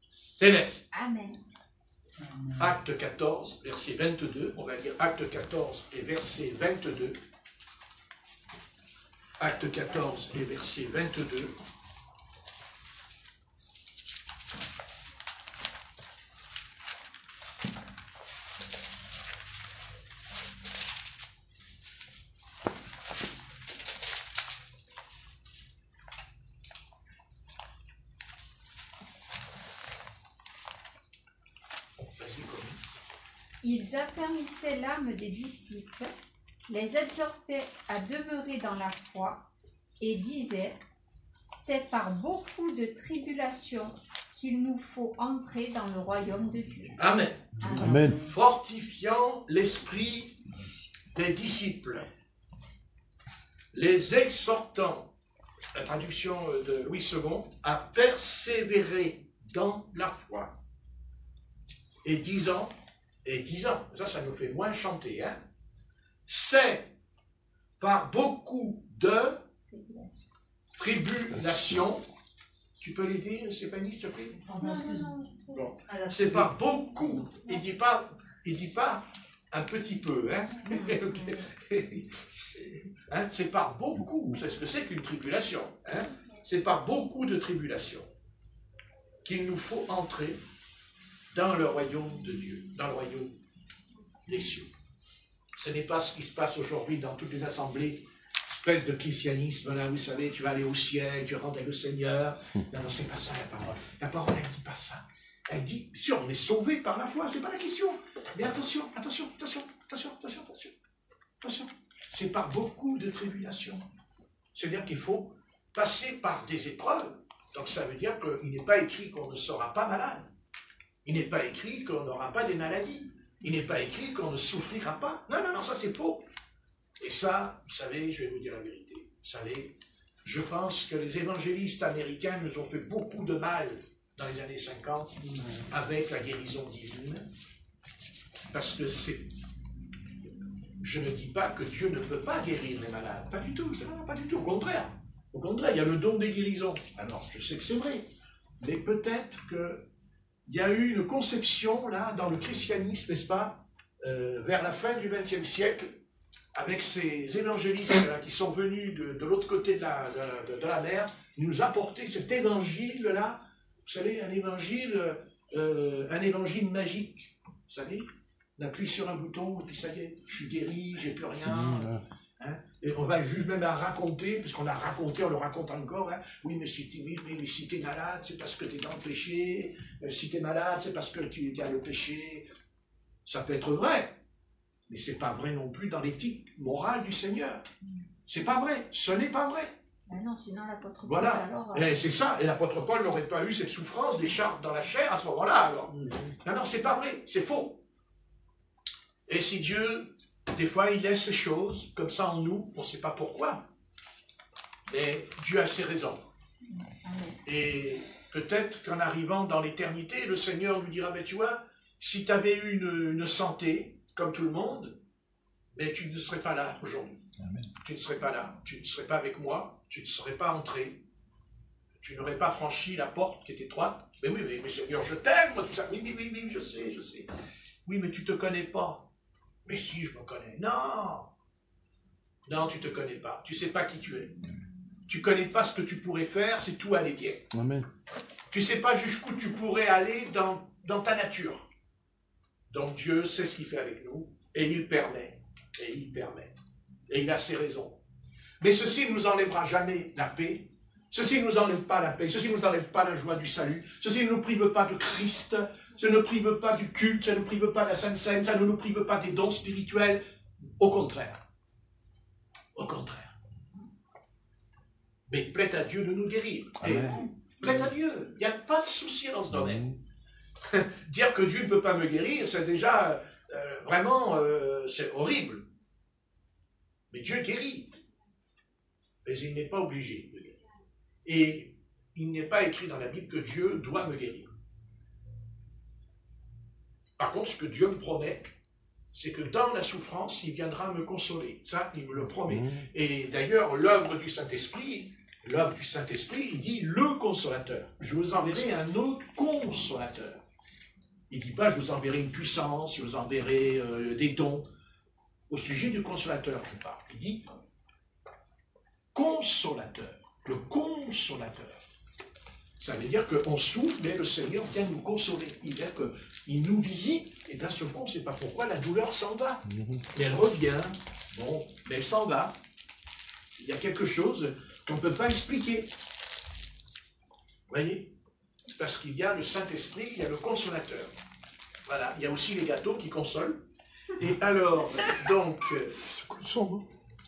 céleste. Amen. Acte 14, verset 22, on va lire Acte 14 et verset 22. Acte 14 et verset 22. Ils affermissaient l'âme des disciples, les exhortaient à demeurer dans la foi et disaient, c'est par beaucoup de tribulations qu'il nous faut entrer dans le royaume de Dieu. Amen. Amen. Fortifiant l'esprit des disciples, les exhortant, la traduction de Louis II, à persévérer dans la foi. Et disant, ça nous fait moins chanter, hein, c'est par beaucoup de tribulations, tu peux l'aider, Stéphanie, s'il te plaît? Bon. C'est par beaucoup, il dit pas un petit peu, hein. Hein, c'est par beaucoup, c'est ce que c'est qu'une tribulation, hein. C'est par beaucoup de tribulations qu'il nous faut entrer dans le royaume de Dieu, dans le royaume des cieux. Ce n'est pas ce qui se passe aujourd'hui dans toutes les assemblées, espèce de christianisme, là, vous savez, tu vas aller au ciel, tu rentres avec le Seigneur. Non, non, c'est pas ça la parole. La parole, elle dit pas ça. Elle dit, si on est sauvé par la foi, c'est pas la question. Mais attention, attention, attention, attention, attention, attention, attention. C'est par beaucoup de tribulations. C'est-à-dire qu'il faut passer par des épreuves. Donc ça veut dire qu'il n'est pas écrit qu'on ne sera pas malade. Il n'est pas écrit qu'on n'aura pas des maladies. Il n'est pas écrit qu'on ne souffrira pas. Non, non, non, ça c'est faux. Et ça, vous savez, je vais vous dire la vérité. Vous savez, je pense que les évangélistes américains nous ont fait beaucoup de mal dans les années 50 avec la guérison divine. Parce que c'est... Je ne dis pas que Dieu ne peut pas guérir les malades. Pas du tout, non, pas du tout. Au contraire. Au contraire, il y a le don des guérisons. Alors, je sais que c'est vrai. Mais peut-être que il y a eu une conception, là, dans le christianisme, n'est-ce pas, vers la fin du XXe siècle, avec ces évangélistes là, qui sont venus de l'autre côté de la mer, nous apporter cet évangile-là, vous savez, un évangile magique, vous savez, on appuie sur un bouton, et puis ça y est, je suis guéri, j'ai plus rien. Hein, et on va juste même à raconter, puisqu'on l'a raconté, on le raconte encore, hein, oui, mais si t'es malade, c'est parce que t'es dans le péché, si t'es malade, c'est parce que tu as le péché. Ça peut être vrai, mais c'est pas vrai non plus dans l'éthique morale du Seigneur. C'est pas vrai, ce n'est pas vrai. Ben non, sinon l'apôtre Paul, Voilà, alors... et c'est ça, et l'apôtre Paul n'aurait pas eu cette souffrance des charpes dans la chair à ce moment-là, alors. Non, c'est pas vrai, c'est faux. Et si Dieu, des fois, il laisse ces choses comme ça en nous, on ne sait pas pourquoi, mais Dieu a ses raisons. Et peut-être qu'en arrivant dans l'éternité, le Seigneur nous dira, mais tu vois, si tu avais eu une santé, comme tout le monde, mais tu ne serais pas là aujourd'hui. Tu ne serais pas là, tu ne serais pas avec moi, tu ne serais pas entré, tu n'aurais pas franchi la porte qui est étroite. Mais oui, mais Seigneur, je t'aime, tout ça. Oui, je sais. Oui, mais tu ne te connais pas. Mais si, je me connais. Non, tu ne te connais pas. Tu ne sais pas qui tu es. Tu ne connais pas ce que tu pourrais faire si tout allait bien. Amen. Tu ne sais pas jusqu'où tu pourrais aller dans ta nature. Donc Dieu sait ce qu'il fait avec nous, et il permet, et il a ses raisons. Mais ceci ne nous enlèvera jamais la paix, ceci ne nous enlève pas la paix, ceci ne nous enlève pas la joie du salut, ceci ne nous prive pas de Christ, ça ne nous prive pas du culte, ça ne nous prive pas de la Sainte Seine, ça ne nous prive pas des dons spirituels, au contraire. Au contraire. Mais plaît à Dieu de nous guérir. Plaît à Dieu, il n'y a pas de souci dans ce domaine. Dire que Dieu ne peut pas me guérir, c'est déjà vraiment, c'est horrible. Mais Dieu guérit. Mais il n'est pas obligé de guérir. Et il n'est pas écrit dans la Bible que Dieu doit me guérir. Par contre, ce que Dieu me promet, c'est que dans la souffrance, il viendra me consoler. Ça, il me le promet. Et d'ailleurs, l'œuvre du Saint-Esprit, il dit le consolateur. Je vous enverrai un autre consolateur. Il ne dit pas, je vous enverrai une puissance, je vous enverrai des dons. Au sujet du consolateur, je parle. Il dit, consolateur, le consolateur. Ça veut dire qu'on souffre, mais le Seigneur vient nous consoler. Il vient qu'il nous visite, et d'un seul coup, on ne sait pas pourquoi, la douleur s'en va. Mais elle revient, bon, mais elle s'en va. Il y a quelque chose qu'on ne peut pas expliquer. Vous voyez? C'est parce qu'il y a le Saint-Esprit, il y a le consolateur. Voilà, il y a aussi les gâteaux qui consolent. Et alors, donc,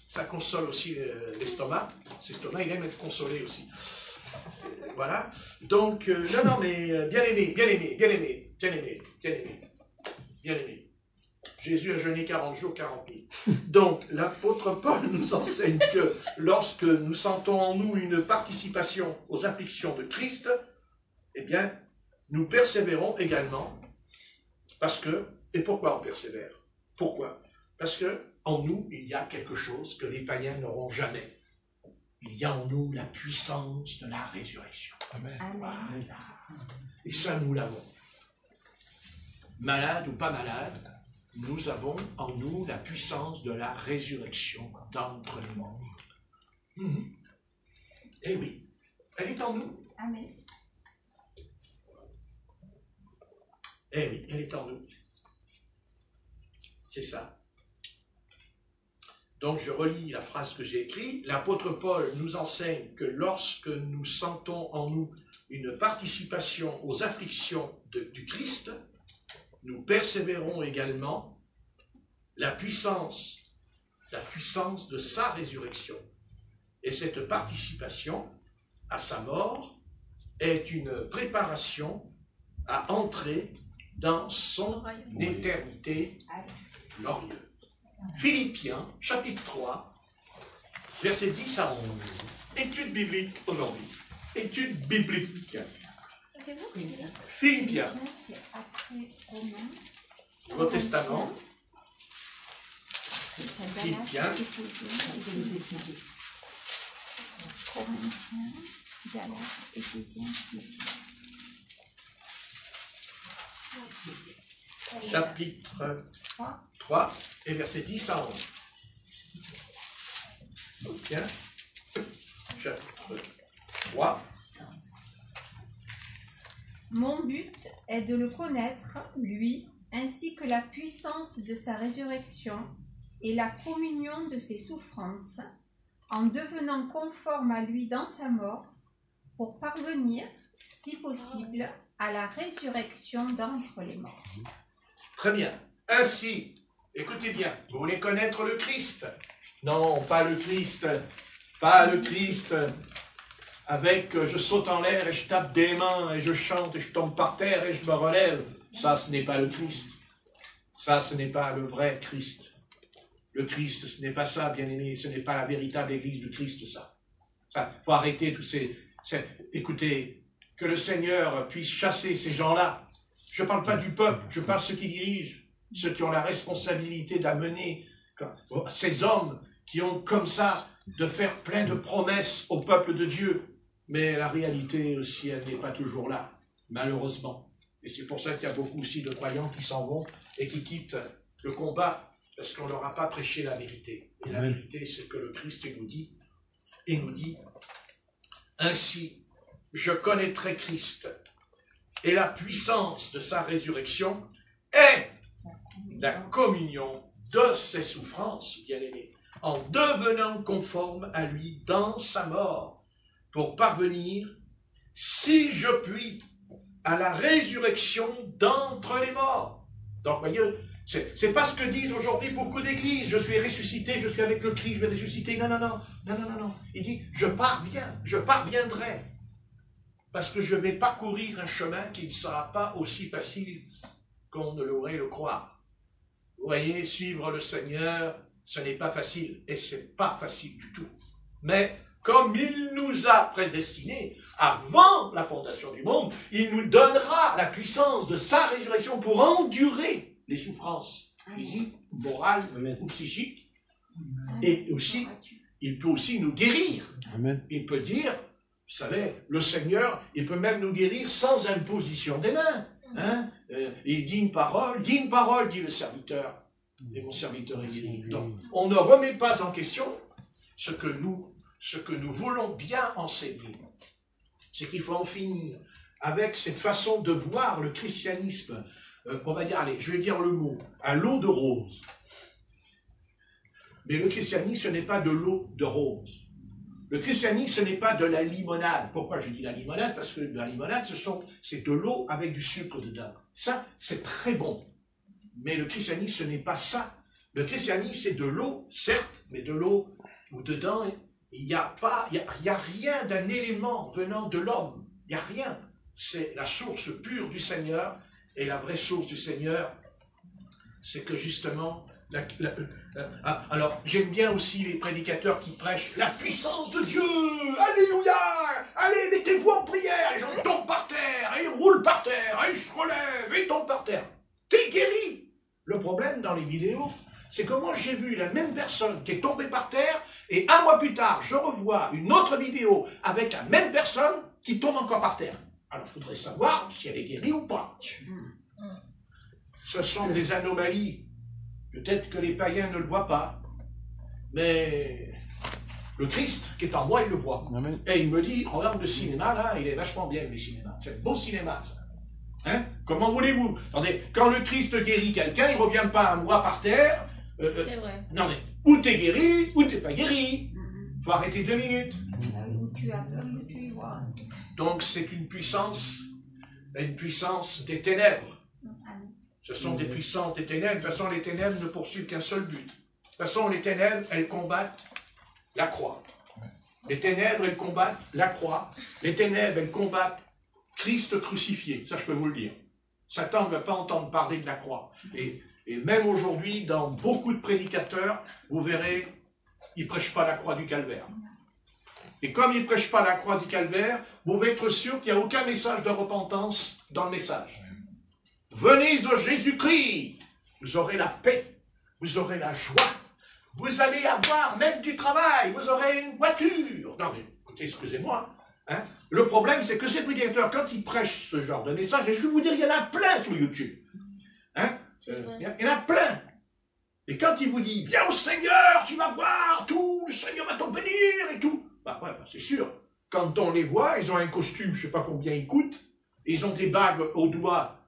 ça console aussi l'estomac. L'estomac, il aime être consolé aussi. Voilà. Donc, non, mais bien aimé. Jésus a jeûné 40 jours, 40 nuits. Donc, l'apôtre Paul nous enseigne que lorsque nous sentons en nous une participation aux afflictions de Christ, eh bien, nous persévérons également, parce que, et pourquoi on persévère? Pourquoi? Parce que en nous, il y a quelque chose que les païens n'auront jamais. Il y a en nous la puissance de la résurrection. Amen. Voilà. Et ça, nous l'avons. Malade ou pas malade, nous avons en nous la puissance de la résurrection d'entre les morts. Eh oui, elle est en nous. Amen. Eh oui, elle est en nous. C'est ça. Donc je relis la phrase que j'ai écrite. L'apôtre Paul nous enseigne que lorsque nous sentons en nous une participation aux afflictions du Christ, nous persévérons également la puissance de sa résurrection. Et cette participation à sa mort est une préparation à entrer dans son éternité glorieuse. Philippiens, chapitre 3, versets 10 à 11. Étude biblique aujourd'hui. Étude biblique. Philippiens. C'est après Romains. Nouveau Testament. Philippiens. Corinthiens, Galates, Éphésiens, Philippiens. Chapitre 3 et versets 10 à 11. Bien. Chapitre 3. Mon but est de le connaître, lui, ainsi que la puissance de sa résurrection et la communion de ses souffrances, en devenant conforme à lui dans sa mort, pour parvenir, si possible, à la résurrection d'entre les morts. Très bien. Ainsi, écoutez bien, vous voulez connaître le Christ? Non, pas le Christ. Pas le Christ. Avec je saute en l'air et je tape des mains et je chante et je tombe par terre et je me relève. Ça, ce n'est pas le Christ. Ça, ce n'est pas le vrai Christ. Le Christ, ce n'est pas ça, bien-aimé. Ce n'est pas la véritable Église du Christ, ça. Ça, faut arrêter tous ces... Écoutez, que le Seigneur puisse chasser ces gens-là. Je ne parle pas du peuple, je parle de ceux qui dirigent, ceux qui ont la responsabilité d'amener ces hommes qui ont comme ça de faire plein de promesses au peuple de Dieu. Mais la réalité aussi, elle n'est pas toujours là, malheureusement. Et c'est pour ça qu'il y a beaucoup aussi de croyants qui s'en vont et qui quittent le combat parce qu'on ne leur a pas prêché la vérité. Et la vérité, c'est que le Christ nous dit, ainsi, je connaîtrai Christ et la puissance de sa résurrection et la communion de ses souffrances, bien-aimés, en devenant conforme à lui dans sa mort, pour parvenir, si je puis, à la résurrection d'entre les morts. Donc, voyez, c'est pas ce que disent aujourd'hui beaucoup d'églises. Je suis ressuscité, je suis avec le Christ, je vais ressusciter. Non, non, non, non, non, non, non. Il dit, je parviendrai. Parce que je vais parcourir un chemin qui ne sera pas aussi facile qu'on ne l'aurait le croire. Vous voyez, suivre le Seigneur, ce n'est pas facile, et c'est pas facile du tout. Mais comme il nous a prédestinés avant la fondation du monde, il nous donnera la puissance de sa résurrection pour endurer les souffrances physiques, morales ou psychiques. Et aussi, il peut aussi nous guérir. Amen. Il peut dire, vous savez, le Seigneur, il peut même nous guérir sans imposition des mains. Hein? Il dit une parole, dit le serviteur. Et mon serviteur est guéri. Donc, on ne remet pas en question ce que nous voulons bien enseigner. C'est qu'il faut en finir avec cette façon de voir le christianisme, on va dire, allez, je vais dire le mot, à l'eau de rose. Mais le christianisme, ce n'est pas de l'eau de rose. Le christianisme, ce n'est pas de la limonade. Pourquoi je dis la limonade? Parce que la limonade, c'est de l'eau avec du sucre dedans. Ça, c'est très bon. Mais le christianisme, ce n'est pas ça. Le christianisme, c'est de l'eau, certes, mais de l'eau où dedans, il n'y a rien d'un élément venant de l'homme. Il n'y a rien. C'est la source pure du Seigneur. Et la vraie source du Seigneur, c'est que justement, alors j'aime bien aussi les prédicateurs qui prêchent la puissance de Dieu. Alléluia! Allez, mettez-vous en prière. Les gens tombent par terre, et ils roulent par terre, et ils se relèvent, et ils tombent par terre. T'es guéri! Le problème dans les vidéos, c'est que moi j'ai vu la même personne qui est tombée par terre, et un mois plus tard, je revois une autre vidéo avec la même personne qui tombe encore par terre. Alors, il faudrait savoir si elle est guérie ou pas. Ce sont des anomalies. Peut-être que les païens ne le voient pas. Mais le Christ qui est en moi, il le voit. Amen. Et il me dit, regarde le cinéma, là, il est vachement bien, le cinéma. C'est un bon cinéma, ça. Hein? Comment voulez-vous? Attendez, quand le Christ guérit quelqu'un, il ne revient pas un mois par terre. C'est vrai. Non, mais ou t'es guéri, ou t'es pas guéri. Faut arrêter 2 minutes. Où tu as peur, où tu y vois. Donc c'est une puissance des ténèbres. Ce sont des puissances des ténèbres. De toute façon, les ténèbres ne poursuivent qu'un seul but. De toute façon, les ténèbres, elles combattent la croix. Les ténèbres, elles combattent la croix. Les ténèbres, elles combattent Christ crucifié. Ça, je peux vous le dire. Satan ne veut pas entendre parler de la croix. Et même aujourd'hui, dans beaucoup de prédicateurs, vous verrez, ils ne prêchent pas la croix du calvaire. Et comme ils ne prêchent pas la croix du calvaire, vous pouvez être sûr qu'il n'y a aucun message de repentance dans le message. Venez au Jésus-Christ, vous aurez la paix, vous aurez la joie, vous allez avoir même du travail, vous aurez une voiture. Non mais, écoutez, excusez-moi. Hein, le problème, c'est que ces prédicateurs, quand ils prêchent ce genre de message, et je vais vous dire, il y en a plein sur YouTube. Hein, il y en a plein. Et quand il vous dit, viens au Seigneur, tu vas voir, tout, le Seigneur va t'en bénir et tout. Bah ouais, bah c'est sûr. Quand on les voit, ils ont un costume, je sais pas combien il coûte, ils ont des bagues aux doigts,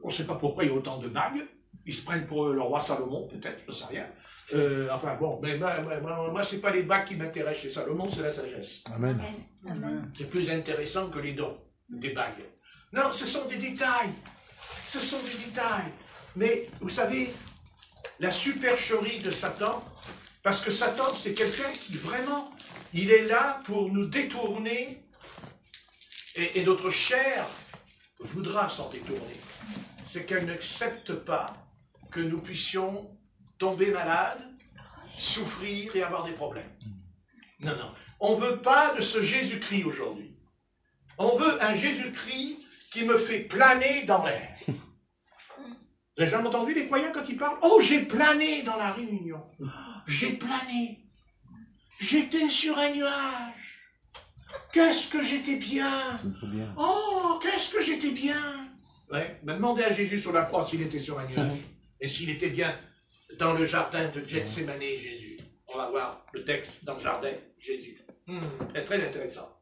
on sait pas pourquoi il y a autant de bagues, ils se prennent pour le roi Salomon, peut-être, je sais rien. Enfin bon, mais moi c'est pas les bagues qui m'intéressent chez Salomon, c'est la sagesse. Amen. Amen. C'est plus intéressant que les dons, des bagues. Non, ce sont des détails. Ce sont des détails. Mais, vous savez, la supercherie de Satan, parce que Satan, c'est quelqu'un qui, vraiment, il est là pour nous détourner, et notre chair voudra s'en détourner. C'est qu'elle n'accepte pas que nous puissions tomber malades, souffrir et avoir des problèmes. Non, non. On ne veut pas de ce Jésus-Christ aujourd'hui. On veut un Jésus-Christ qui me fait planer dans l'air. Vous avez jamais entendu les croyants quand ils parlent? Oh, j'ai plané dans la réunion. J'ai plané. J'étais sur un nuage. Qu'est-ce que j'étais bien. bien. Oh, qu'est-ce que j'étais bien. Ouais, ben demandez à Jésus sur la croix s'il était sur un nuage. Et s'il était bien dans le jardin de Gethsémane, Jésus. On va voir le texte dans le jardin, Jésus. C'est très intéressant.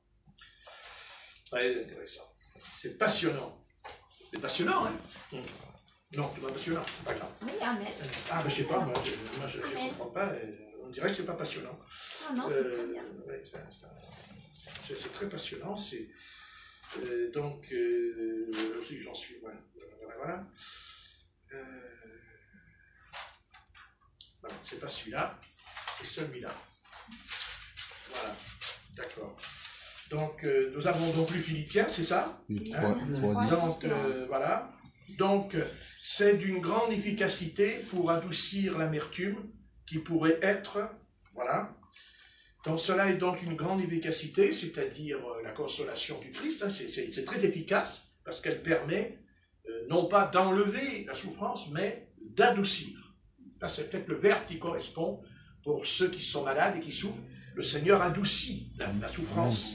Très intéressant. C'est passionnant. C'est passionnant, hein? Non, c'est pas passionnant, c'est pas grave. Oui, amen. Ah, ben je sais pas, moi je comprends pas. On dirait que c'est pas passionnant. Ah non, c'est très bien. Ouais, c'est très passionnant. C'est donc, si j'en suis, voilà. Voilà. Voilà, c'est pas celui-là, c'est celui-là. Voilà, d'accord. Donc, nous avons donc lu Philippiens, c'est ça? Donc, voilà. Donc, c'est d'une grande efficacité pour adoucir l'amertume qui pourrait être, voilà. Donc, cela est donc une grande efficacité, c'est-à-dire la consolation du Christ. Hein, c'est très efficace parce qu'elle permet non pas d'enlever la souffrance, mais d'adoucir. Là, c'est peut-être le verbe qui correspond pour ceux qui sont malades et qui souffrent. Le Seigneur adoucit la souffrance.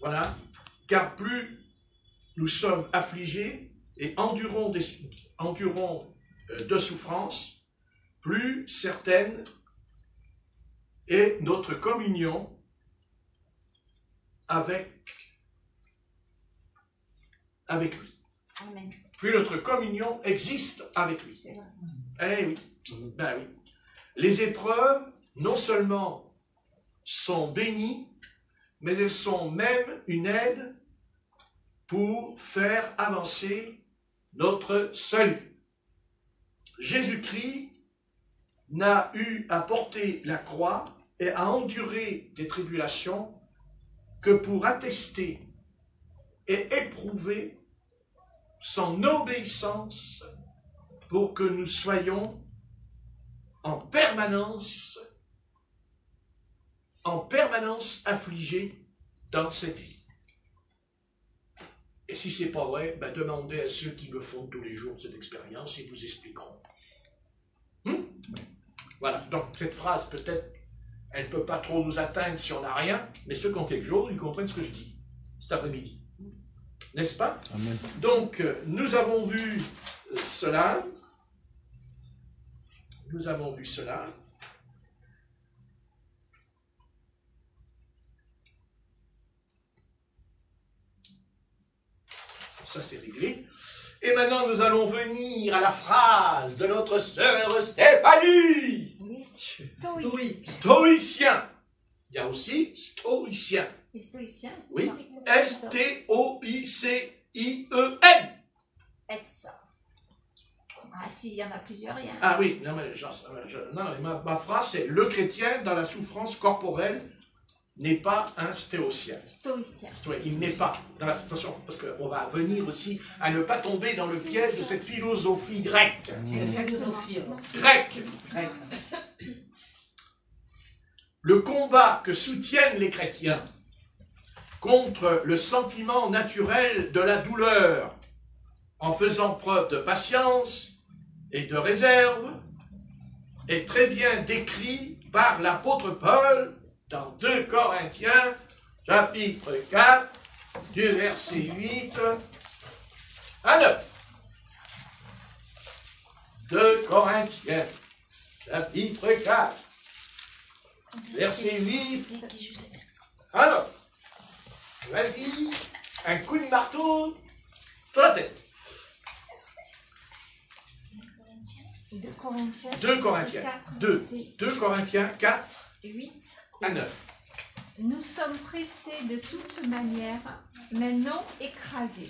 Voilà. Car plus nous sommes affligés et endurons de souffrance, plus certaine est notre communion avec lui. Amen. Plus notre communion existe avec lui. C'est vrai. Eh oui, ben oui. Les épreuves, non seulement sont bénies, mais elles sont même une aide pour faire avancer notre salut. Jésus-Christ n'a eu à porter la croix et à endurer des tribulations que pour attester et éprouver son obéissance pour que nous soyons en permanence affligés dans cette vie. Et si c'est pas vrai, ben demandez à ceux qui me font tous les jours cette expérience, ils vous expliqueront. Voilà, donc cette phrase, peut-être, elle ne peut pas trop nous atteindre si on n'a rien, mais ceux qui ont quelque chose, ils comprennent ce que je dis cet après-midi. N'est-ce pas? Amen. Donc, nous avons vu cela. Nous avons vu cela. Ça, c'est réglé. Et maintenant, nous allons venir à la phrase de notre sœur Stéphanie. Oui, stoïque. Stoïcien. Il y a aussi stoïcien. Les stoïciens, c'est Oui. ça. S-T-O-I-C-I-E-N. S. Ah, s'il y en a plusieurs, il y a un Ah S. oui, non, mais, ma phrase, c'est le chrétien dans la souffrance corporelle n'est pas un stéocien. Stoïcien. Il n'est pas dans la attention, parce qu'on va venir aussi à ne pas tomber dans le piège de cette philosophie grecque. Grecque. Le combat que soutiennent les chrétiens contre le sentiment naturel de la douleur, en faisant preuve de patience et de réserve, est très bien décrit par l'apôtre Paul dans 2 Corinthiens, chapitre 4, du verset 8 à 9. Corinthiens, chapitre 4, verset 8. Alors, vas-y, un coup de marteau sur la tête. 2 Corinthiens. 2 Corinthiens. 4, 2 Corinthiens 4 8. à 9. Nous sommes pressés de toute manière, mais non écrasés.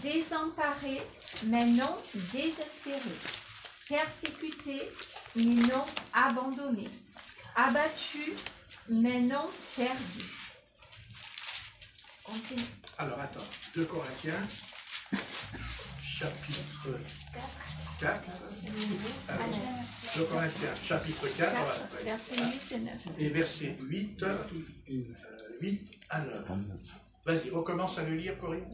Désemparés, mais non désespérés. Persécutés, mais non abandonnés. Abattus, mais non perdus. Continue. Alors attends, 2 Corinthiens, chapitre 4. Alors, 2 Corinthiens, chapitre 4, 4, versets 8 et 9. et verset 8, 8 à 9. Vas-y, recommence à le lire, Corinne.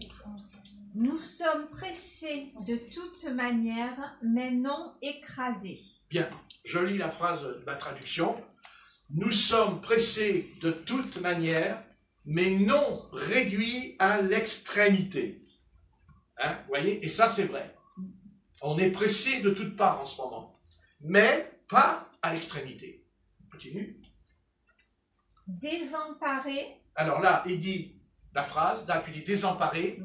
Nous sommes pressés de toute manière, mais non écrasés. Bien, je lis la phrase de ma traduction. Nous sommes pressés de toute manière, mais non réduits à l'extrémité. Hein, vous voyez, et ça c'est vrai. On est pressé de toutes parts en ce moment, mais pas à l'extrémité. Continue. Désemparés, Alors là, il dit la phrase, là tu dis désemparé,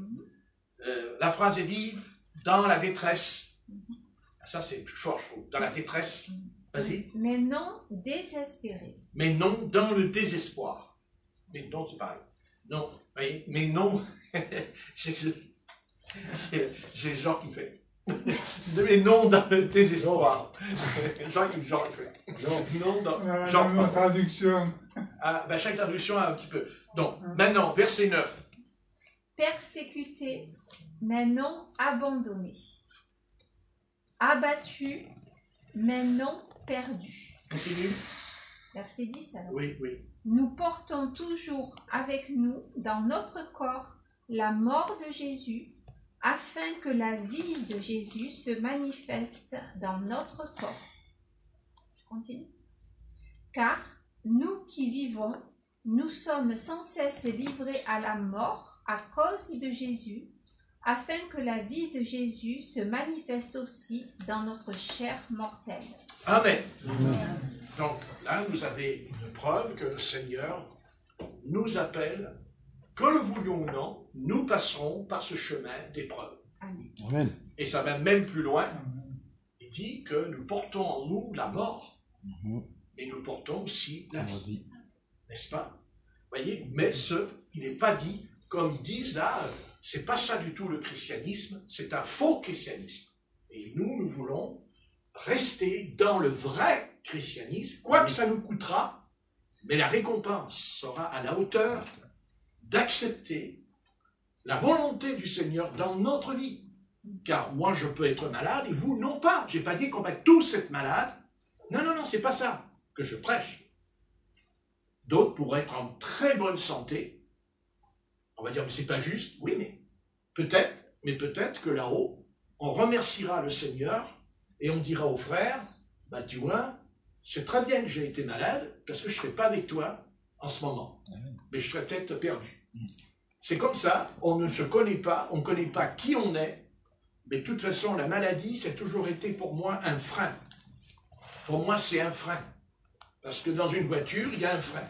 la phrase est dit dans la détresse. Ça c'est plus fort, je trouve, dans la détresse. Vas-y. mais non désespérés. Mais non dans le désespoir. Mais non, c'est pareil. Non, vous voyez, mais non, j'ai genre qui me fait. Mais non dans le désespoir. Genre qui me fait. Non dans. Genre. Traduction. Ah, ben, chaque traduction a un petit peu. Donc, maintenant, verset 9. Persécutés, mais non abandonnés. Abattus, mais non perdus. Continue. Verset 10 alors. Oui, oui. Nous portons toujours avec nous dans notre corps la mort de Jésus, afin que la vie de Jésus se manifeste dans notre corps. Je continue. Car nous qui vivons, nous sommes sans cesse livrés à la mort à cause de Jésus, afin que la vie de Jésus se manifeste aussi dans notre chair mortelle. Amen. Donc là, vous avez une preuve que le Seigneur nous appelle, que le voulions ou non, nous passerons par ce chemin d'épreuve. Amen. Et ça va même plus loin. Il dit que nous portons en nous la mort, mais nous portons aussi la vie. N'est-ce pas? Voyez, mais il n'est pas dit, comme ils disent là, c'est pas ça du tout le christianisme, c'est un faux christianisme. Et nous voulons rester dans le vrai christianisme, quoi que ça nous coûtera, mais la récompense sera à la hauteur d'accepter la volonté du Seigneur dans notre vie. Car moi, je peux être malade et vous, non pas. Je n'ai pas dit qu'on va tous être malades. Non, non, non, c'est pas ça que je prêche. D'autres pourraient être en très bonne santé. On va dire, mais c'est pas juste. Oui, mais peut-être que là-haut, on remerciera le Seigneur et on dira aux frères, bah tu vois, c'est très bien que j'ai été malade parce que je ne serai pas avec toi en ce moment. Mais je serais peut-être perdu. C'est comme ça, on ne se connaît pas, on ne connaît pas qui on est, mais de toute façon, la maladie, c'est toujours été pour moi un frein. Pour moi, c'est un frein. Parce que dans une voiture, il y a un frein.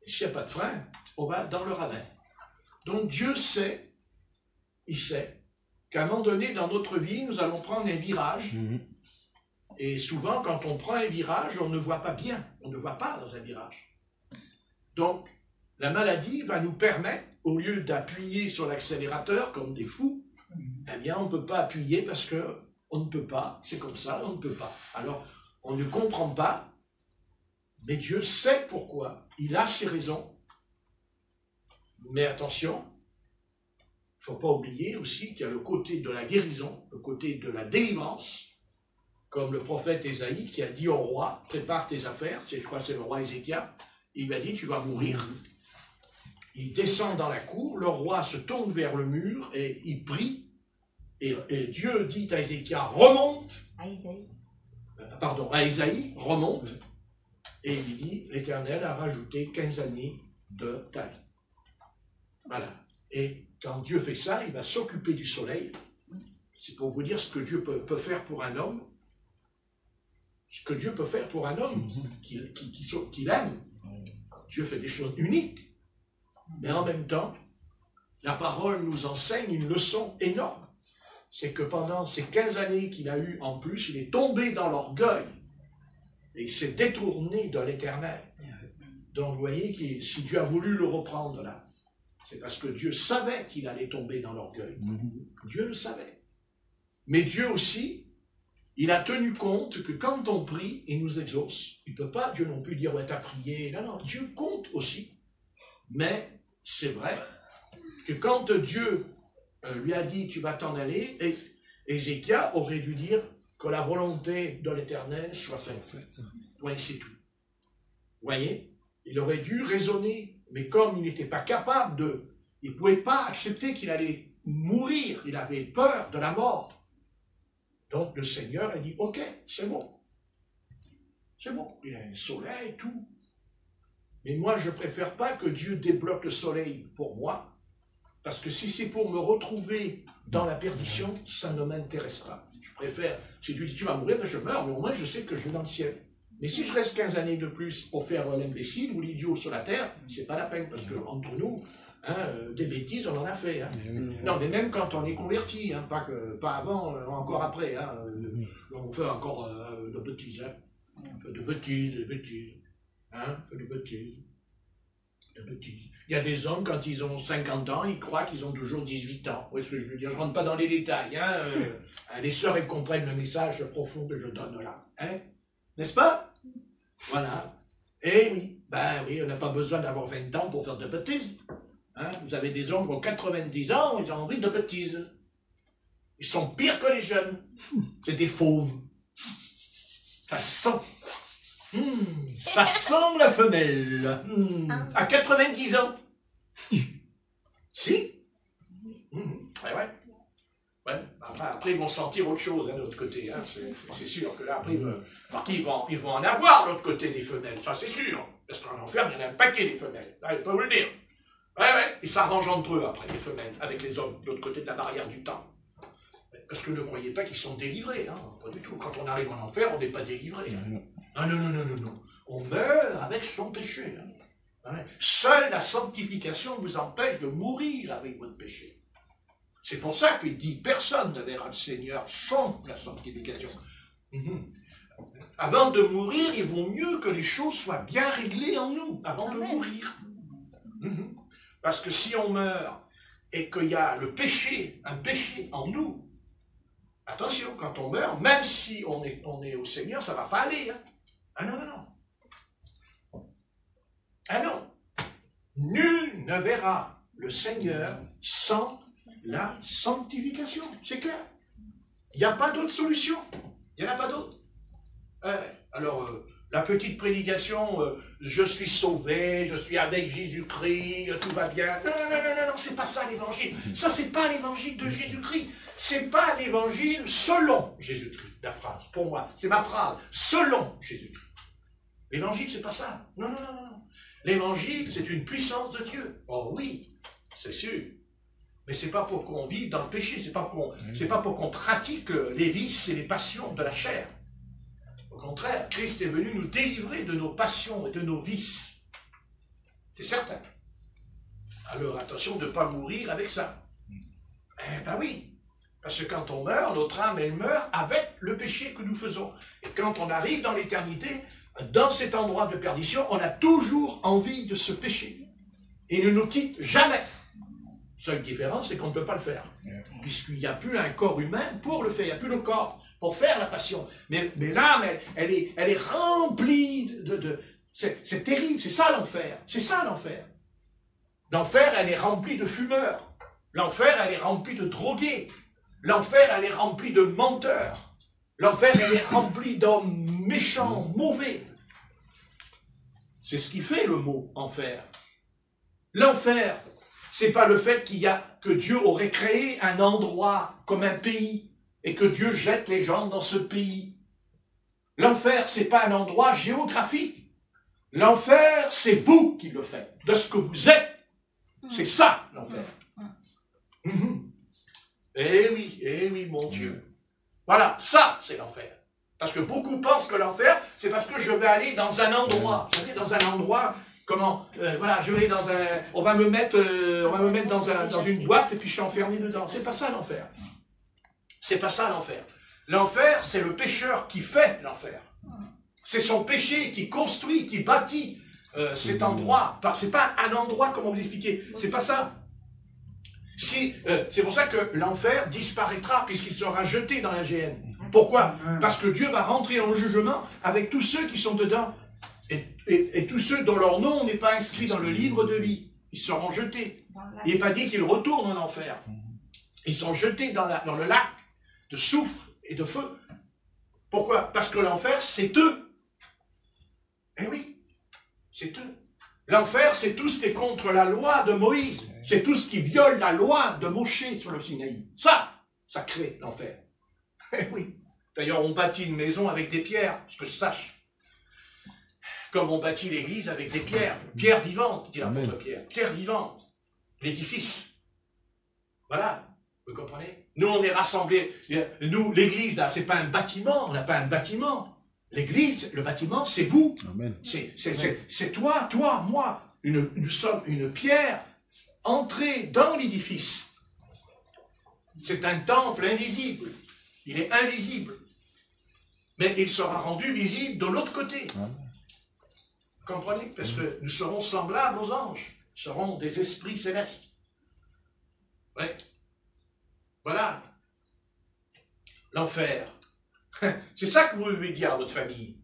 Et s'il n'y a pas de frein, on va dans le ravin. Donc Dieu sait, il sait, qu'à un moment donné dans notre vie, nous allons prendre un virage. Et souvent, quand on prend un virage, on ne voit pas bien. On ne voit pas dans un virage. Donc, la maladie va nous permettre, au lieu d'appuyer sur l'accélérateur comme des fous, eh bien, on ne peut pas appuyer parce qu'on ne peut pas. C'est comme ça, on ne peut pas. Alors, on ne comprend pas, mais Dieu sait pourquoi. Il a ses raisons. Mais attention, il ne faut pas oublier aussi qu'il y a le côté de la guérison, le côté de la délivrance, comme le prophète Ésaïe qui a dit au roi, prépare tes affaires, je crois que c'est le roi Ézéchias, il lui a dit, tu vas mourir. Il descend dans la cour, le roi se tourne vers le mur et il prie, et Dieu dit à Ézéchias, remonte, À Isaïe. à Ésaïe, remonte, et il dit, l'Éternel a rajouté 15 années de ta vie. Voilà. Et quand Dieu fait ça, il va s'occuper du soleil. C'est pour vous dire ce que Dieu peut faire pour un homme. Ce que Dieu peut faire pour un homme qu'il aime. Dieu fait des choses uniques. Mais en même temps, la parole nous enseigne une leçon énorme. C'est que pendant ces 15 années qu'il a eues en plus, il est tombé dans l'orgueil. Et il s'est détourné de l'Éternel. Donc vous voyez que si Dieu a voulu le reprendre là, c'est parce que Dieu savait qu'il allait tomber dans l'orgueil. Dieu le savait. Mais Dieu aussi, il a tenu compte que quand on prie, il nous exauce. Il ne peut pas, Dieu non plus, dire « ouais, t'as prié ». Non, non, Dieu compte aussi. Mais c'est vrai que quand Dieu lui a dit « tu vas t'en aller », Ézéchias aurait dû dire que la volonté de l'Éternel soit faite. Point, c'est tout. Vous voyez? Il aurait dû raisonner, mais comme il n'était pas capable de... Il ne pouvait pas accepter qu'il allait mourir, il avait peur de la mort. Donc le Seigneur a dit, ok, c'est bon. C'est bon, il y a un soleil et tout. Mais moi, je ne préfère pas que Dieu débloque le soleil pour moi, parce que si c'est pour me retrouver dans la perdition, ça ne m'intéresse pas. Je préfère, si tu dis tu vas mourir, ben je meurs, mais au moins je sais que je vais dans le ciel. Mais si je reste 15 années de plus pour faire l'imbécile ou l'idiot sur la terre, c'est pas la peine, parce que entre nous, hein, des bêtises, on en a fait. Hein. Non, mais même quand on est converti, hein, pas avant, encore après. Hein, on fait encore de bêtises. Hein. Un peu de bêtises, hein, un peu de bêtises. Il y a des hommes, quand ils ont 50 ans, ils croient qu'ils ont toujours 18 ans. Vous voyez ce que je veux dire? Je ne rentre pas dans les détails. Hein, les sœurs, elles comprennent le message profond que je donne là. Hein? N'est-ce pas? Voilà. Et oui, ben oui, on n'a pas besoin d'avoir 20 ans pour faire de bêtises. Hein? Vous avez des hommes qui ont 90 ans, ils ont envie de bêtises. Ils sont pires que les jeunes. C'est des fauves. Ça sent. Ça sent la femelle. À 90 ans. Si. Ouais. Ouais. Après, ils vont sentir autre chose, hein, de l'autre côté. Hein. C'est sûr que là, après, ils vont en avoir, l'autre côté des femelles. Ça, c'est sûr. Parce qu'en enfer, il y en a un paquet des femelles. Là, je peux vous le dire. Ouais. Ils s'arrangent entre eux, après, les femelles, avec les hommes, de l'autre côté de la barrière du temps. Parce que ne croyez pas qu'ils sont délivrés. Hein. Pas du tout. Quand on arrive en enfer, on n'est pas délivré. Hein. Ah non. On meurt avec son péché. Hein. Seule la sanctification vous empêche de mourir avec votre péché. C'est pour ça qu'il dit, personne ne verra le Seigneur sans la sanctification. Avant de mourir, il vaut mieux que les choses soient bien réglées en nous, avant de mourir. Parce que si on meurt et qu'il y a le péché, un péché en nous, attention, quand on meurt, même si on est au Seigneur, ça ne va pas aller. Hein. Ah non. Ah non. Nul ne verra le Seigneur sans la sanctification. C'est clair. Il n'y a pas d'autre solution. Il n'y en a pas d'autre. Alors, la petite prédication, je suis sauvé, je suis avec Jésus-Christ, tout va bien. Non, c'est pas ça l'évangile. Ça, c'est pas l'évangile de Jésus-Christ. C'est pas l'évangile selon Jésus-Christ, la phrase. Pour moi, c'est ma phrase. Selon Jésus-Christ. L'évangile, c'est pas ça. Non. L'évangile, c'est une puissance de Dieu. Oh oui, c'est sûr. Mais c'est pas pour qu'on vive dans le péché. C'est pas pour qu'on pratique les vices et les passions de la chair. Au contraire, Christ est venu nous délivrer de nos passions et de nos vices. C'est certain. Alors attention de ne pas mourir avec ça. Eh ben oui. Parce que quand on meurt, notre âme, elle meurt avec le péché que nous faisons. Et quand on arrive dans l'éternité, dans cet endroit de perdition, on a toujours envie de ce péché. Et il ne nous quitte jamais. Seule différence, c'est qu'on ne peut pas le faire. Puisqu'il n'y a plus un corps humain pour le faire. Il n'y a plus le corps pour faire la passion. Mais l'âme, elle est remplie de c'est terrible, c'est ça l'enfer. C'est ça l'enfer. L'enfer, elle est remplie de fumeurs. L'enfer, elle est remplie de drogués. L'enfer, elle est remplie de menteurs. L'enfer, elle est remplie d'hommes méchants, mauvais. C'est ce qui fait le mot enfer. L'enfer, c'est pas le fait que Dieu aurait créé un endroit comme un pays et que Dieu jette les gens dans ce pays. L'enfer, c'est pas un endroit géographique. L'enfer, c'est vous qui le faites, de ce que vous êtes. C'est ça, l'enfer. Eh oui, mon Dieu. Voilà, ça, c'est l'enfer. Parce que beaucoup pensent que l'enfer, c'est parce que je vais aller dans un endroit. Vous savez, dans un endroit, comment, voilà, je vais dans un, on va me mettre dans une boîte et puis je suis enfermé dedans. C'est pas ça l'enfer. C'est pas ça l'enfer. L'enfer, c'est le pécheur qui fait l'enfer. C'est son péché qui construit, qui bâtit cet endroit. C'est pas un endroit, comment vous expliquer. C'est pas ça. C'est pour ça que l'enfer disparaîtra puisqu'il sera jeté dans la géhenne. Pourquoi? Parce que Dieu va rentrer en jugement avec tous ceux qui sont dedans. Et tous ceux dont leur nom n'est pas inscrit dans le livre de vie. Ils seront jetés. Il n'est pas dit qu'ils retournent en enfer. Ils sont jetés dans le lac de soufre et de feu. Pourquoi? Parce que l'enfer, c'est eux. Eh oui, c'est eux. L'enfer, c'est tout ce qui est contre la loi de Moïse. C'est tout ce qui viole la loi de Moshé sur le Sinaï. Ça crée l'enfer. Eh oui. D'ailleurs, on bâtit une maison avec des pierres, ce que je sache. Comme on bâtit l'église avec des pierres. Pierres vivantes, dit l'apôtre Pierre. Pierres vivantes. L'édifice. Voilà. Vous comprenez? Nous, on est rassemblés. Nous, l'église, là, c'est pas un bâtiment. On n'a pas un bâtiment. L'église, le bâtiment, c'est vous. C'est toi, moi. Nous sommes une pierre entrée dans l'édifice. C'est un temple invisible. Il est invisible. Mais il sera rendu visible de l'autre côté. Vous comprenez? Parce que nous serons semblables aux anges. Nous serons des esprits célestes. Oui. Voilà. L'enfer. C'est ça que vous devez dire à votre famille.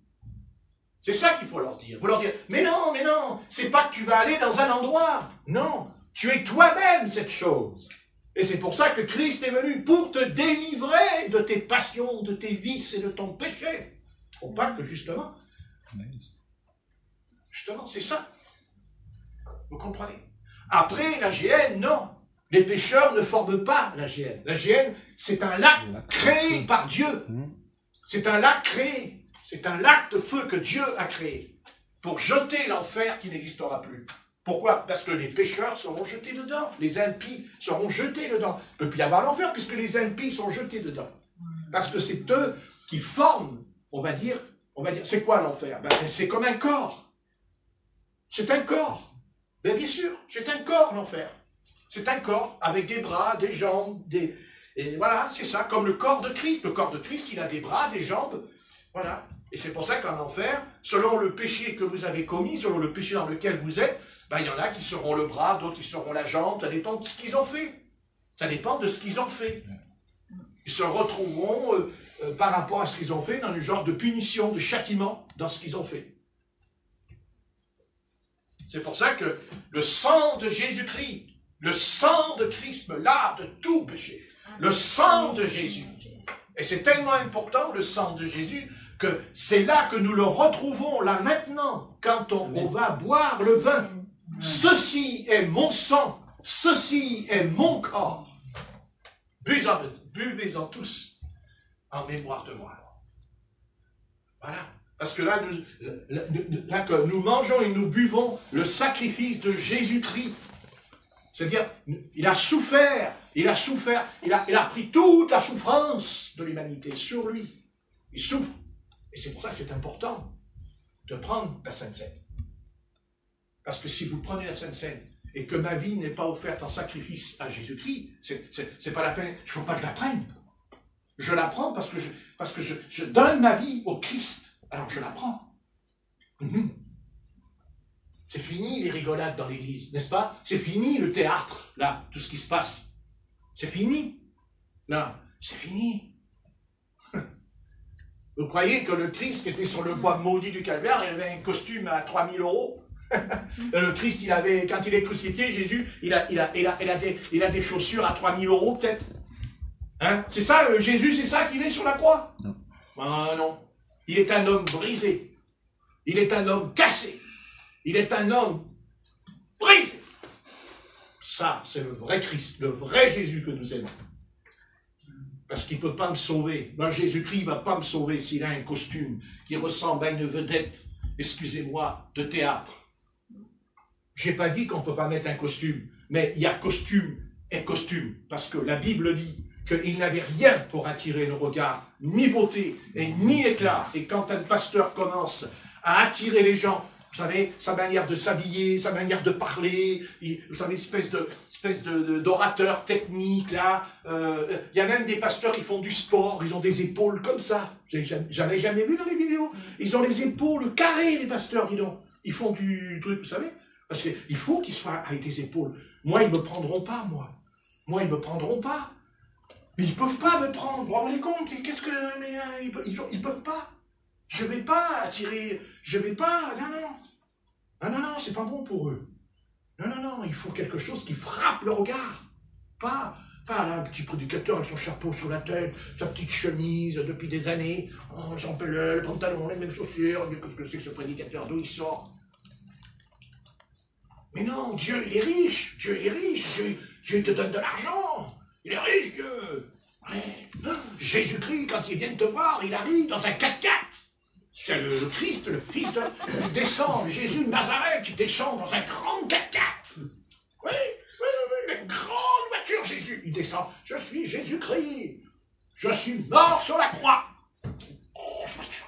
C'est ça qu'il faut leur dire. Vous leur dire, mais non, c'est pas que tu vas aller dans un endroit. Non, tu es toi-même cette chose. Et c'est pour ça que Christ est venu, pour te délivrer de tes passions, de tes vices et de ton péché. Pour pas que justement, c'est ça. Vous comprenez? Après, la géhenne, non. Les pécheurs ne forment pas la géhenne. La géhenne, c'est un lac créé par Dieu. C'est un lac créé. C'est un lac de feu que Dieu a créé pour jeter l'enfer qui n'existera plus. Pourquoi? Parce que les pécheurs seront jetés dedans. Les impies seront jetés dedans. Il ne peut plus y avoir l'enfer puisque les impies sont jetés dedans. Parce que c'est eux qui forment, on va dire, c'est quoi l'enfer? C'est comme un corps. C'est un corps. Mais bien sûr, c'est un corps l'enfer. C'est un corps avec des bras, des jambes, et voilà, c'est ça, comme le corps de Christ. Le corps de Christ, il a des bras, des jambes, voilà. Et c'est pour ça qu'en enfer, selon le péché que vous avez commis, selon le péché dans lequel vous êtes, il y en a qui seront le bras, d'autres qui seront la jambe, ça dépend de ce qu'ils ont fait. Ça dépend de ce qu'ils ont fait. Ils se retrouveront, par rapport à ce qu'ils ont fait, dans le genre de punition, de châtiment, dans ce qu'ils ont fait. C'est pour ça que le sang de Jésus-Christ, le sang de Christ me lave de tout péché. Le sang de Jésus. Et c'est tellement important, le sang de Jésus, que c'est là que nous le retrouvons, là maintenant, quand on va boire le vin. Ceci est mon sang, ceci est mon corps. Buvez-en tous en mémoire de moi. Voilà. Parce que là, que nous mangeons et nous buvons le sacrifice de Jésus-Christ. C'est-à-dire, il a souffert, il a pris toute la souffrance de l'humanité sur lui. Il souffre. Et c'est pour ça que c'est important de prendre la Sainte Seine. Parce que si vous prenez la Sainte Seine et que ma vie n'est pas offerte en sacrifice à Jésus-Christ, c'est pas la peine, il ne faut pas que je la prenne. Je la prends parce que je donne ma vie au Christ. Alors je la prends. C'est fini les rigolades dans l'église, n'est-ce pas? C'est fini le théâtre, là, tout ce qui se passe. C'est fini. Non, c'est fini. Vous croyez que le Christ qui était sur le bois maudit du calvaire, il avait un costume à 3000 €? Le Christ, quand il est crucifié, Jésus, il a des chaussures à 3000 € peut-être. Hein? C'est ça, Jésus, c'est ça qu'il est sur la croix? Non. Non. Il est un homme brisé. Il est un homme cassé. Il est un homme brisé. Ça, c'est le vrai Christ, le vrai Jésus que nous aimons. Parce qu'il ne peut pas me sauver. Moi, Jésus-Christ ne va pas me sauver s'il a un costume qui ressemble à une vedette, excusez-moi, de théâtre. Je n'ai pas dit qu'on ne peut pas mettre un costume, mais il y a costume et costume. Parce que la Bible dit qu'il n'avait rien pour attirer le regard, ni beauté et ni éclat. Et quand un pasteur commence à attirer les gens, vous savez, sa manière de s'habiller, sa manière de parler, vous savez, espèce d'orateur technique, là. Il y a même des pasteurs qui font du sport, ils ont des épaules comme ça. J'avais jamais vu dans les vidéos. Ils ont les épaules carrées, les pasteurs, dis donc. Ils font du truc, vous savez. Parce qu'il faut qu'ils soient avec des épaules. Moi, ils me prendront pas, moi. Moi, ils me prendront pas. Mais ils peuvent pas me prendre. Vous vous rendez compte? Qu'est-ce que... Ils peuvent pas. Je vais pas attirer... Je vais pas... Non, c'est pas bon pour eux. Non, il faut quelque chose qui frappe le regard. Pas là, un petit prédicateur avec son chapeau sur la tête, sa petite chemise depuis des années, son pellet, le pantalon, les mêmes chaussures. Qu'est-ce que c'est que ce prédicateur? D'où il sort? Mais non, Dieu, il est riche. Dieu, il est riche. Dieu, il te donne de l'argent. Il est riche, Dieu. Ouais. Jésus-Christ, quand il vient te voir, il arrive dans un 4x4. C'est le Christ, le Fils de... Il descend, Jésus de Nazareth, il descend dans un grand 4x4. Oui, une grande voiture, Jésus. Il descend, je suis Jésus-Christ. Je suis mort sur la croix. Oh, voiture.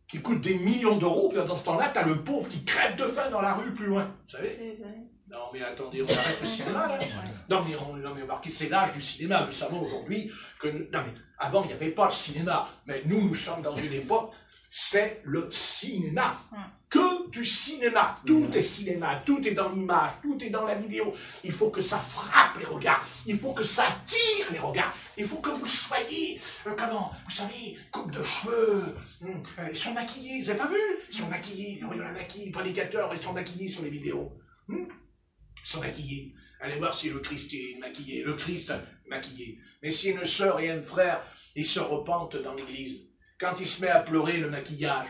Qui coûte des millions d'euros, puis dans ce temps-là, t'as le pauvre qui crève de faim dans la rue plus loin. Vous savez? C'est vrai. Non, mais attendez, on arrête le cinéma, là. Non, mais remarquez, c'est l'âge du cinéma. Nous savons aujourd'hui que... Non, mais avant, il n'y avait pas le cinéma. Mais nous sommes dans une époque, c'est le cinéma. Que du cinéma. Tout est cinéma. Tout est dans l'image. Tout est dans la vidéo. Il faut que ça frappe les regards. Il faut que ça attire les regards. Il faut que vous soyez... comment? Vous savez, coupe de cheveux. Ils sont maquillés. Vous n'avez pas vu? Ils sont maquillés. Les maquillés. Les prédicateurs, ils sont maquillés sur les vidéos. Ils sont maquillés. Allez voir si le Christ est maquillé. Le Christ maquillé. Mais si une sœur et un frère, ils se repentent dans l'église, quand il se met à pleurer, le maquillage,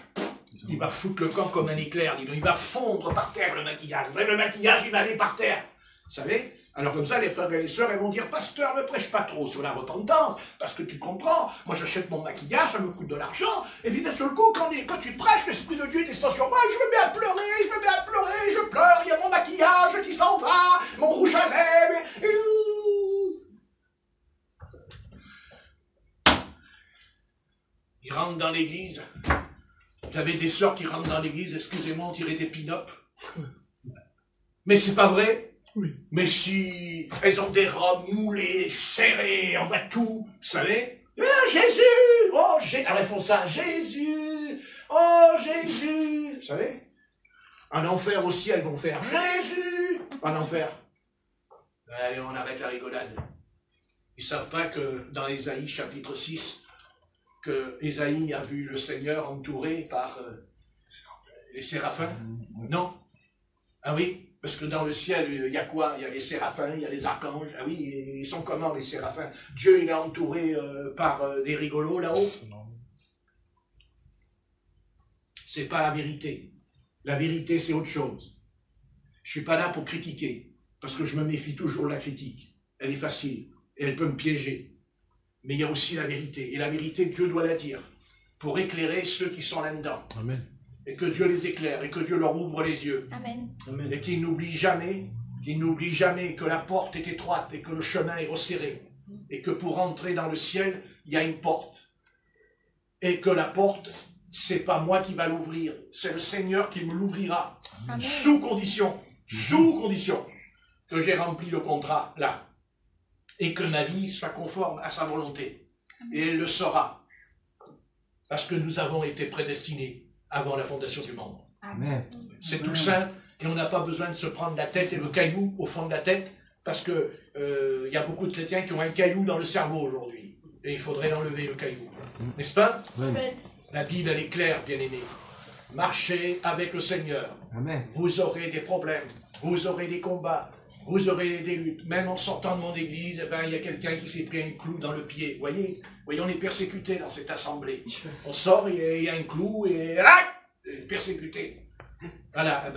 il va foutre le camp comme un éclair. Il va fondre par terre, le maquillage. Le maquillage, il va aller par terre. Vous savez? Alors comme ça, les frères et les sœurs, elles vont dire, pasteur, ne prêche pas trop sur la repentance, parce que tu comprends, moi j'achète mon maquillage, ça me coûte de l'argent, et puis d'un seul coup, quand tu prêches, l'Esprit de Dieu descend sur moi, je me mets à pleurer, je pleure, il y a mon maquillage qui s'en va, mon rouge à lèvres, Ils rentrent dans l'église, vous avez des sœurs qui rentrent dans l'église, excusez-moi, on dirait des pin-up. Mais c'est pas vrai. Oui. Mais si elles ont des robes moulées, serrées, on voit tout, vous savez? Jésus! Oh, alors elles font ça, Jésus! Oh, Jésus! Vous savez? En enfer aussi, elles vont faire Jésus! En enfer. Allez, on arrête la rigolade. Ils savent pas que dans Ésaïe chapitre 6, que Ésaïe a vu le Seigneur entouré par les séraphins? Non? Ah oui? Parce que dans le ciel, il y a quoi? Il y a les séraphins, il y a les archanges. Ah oui, ils sont comment les séraphins? Dieu, il est entouré par des rigolos là-haut? C'est pas la vérité. La vérité, c'est autre chose. Je suis pas là pour critiquer, parce que je me méfie toujours de la critique. Elle est facile, et elle peut me piéger. Mais il y a aussi la vérité. Et la vérité, Dieu doit la dire, pour éclairer ceux qui sont là-dedans. Amen. Et que Dieu les éclaire, et que Dieu leur ouvre les yeux. Amen. Et qu'ils n'oublient jamais que la porte est étroite et que le chemin est resserré. Et que pour entrer dans le ciel, il y a une porte. Et que la porte, c'est pas moi qui va l'ouvrir, c'est le Seigneur qui me l'ouvrira. Sous condition que j'ai rempli le contrat là. Et que ma vie soit conforme à sa volonté. Et elle le sera. Parce que nous avons été prédestinés avant la fondation du monde. Amen. C'est tout simple, et on n'a pas besoin de se prendre la tête et le caillou au fond de la tête, parce que y a beaucoup de chrétiens qui ont un caillou dans le cerveau aujourd'hui. Et il faudrait l'enlever, le caillou. N'est-ce pas? Amen. La Bible, elle est claire, bien-aimés. Marchez avec le Seigneur. Amen. Vous aurez des problèmes, vous aurez des combats, vous aurez des luttes. Même en sortant de mon église, il y a quelqu'un qui s'est pris un clou dans le pied. Voyez, on est persécuté dans cette assemblée. On sort, il y a un clou et persécuté. Voilà,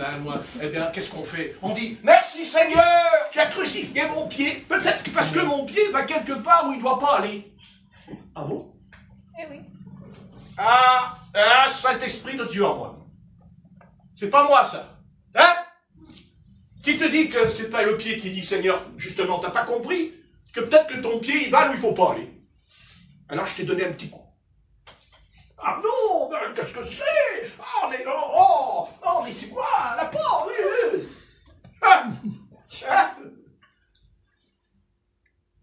qu'est-ce qu'on fait? On dit, merci Seigneur, tu as crucifié mon pied. Peut-être que parce que mon pied va quelque part où il ne doit pas aller. Ah bon? Eh oui. Saint-Esprit de Dieu en moi. C'est pas moi ça. Hein? Qui te dit que c'est pas le pied qui dit Seigneur? Justement, t'as pas compris? que peut-être que ton pied, il va où il ne faut pas aller. Alors je t'ai donné un petit coup. Ah non, mais qu'est-ce que c'est? Ah mais mais c'est quoi? La porte,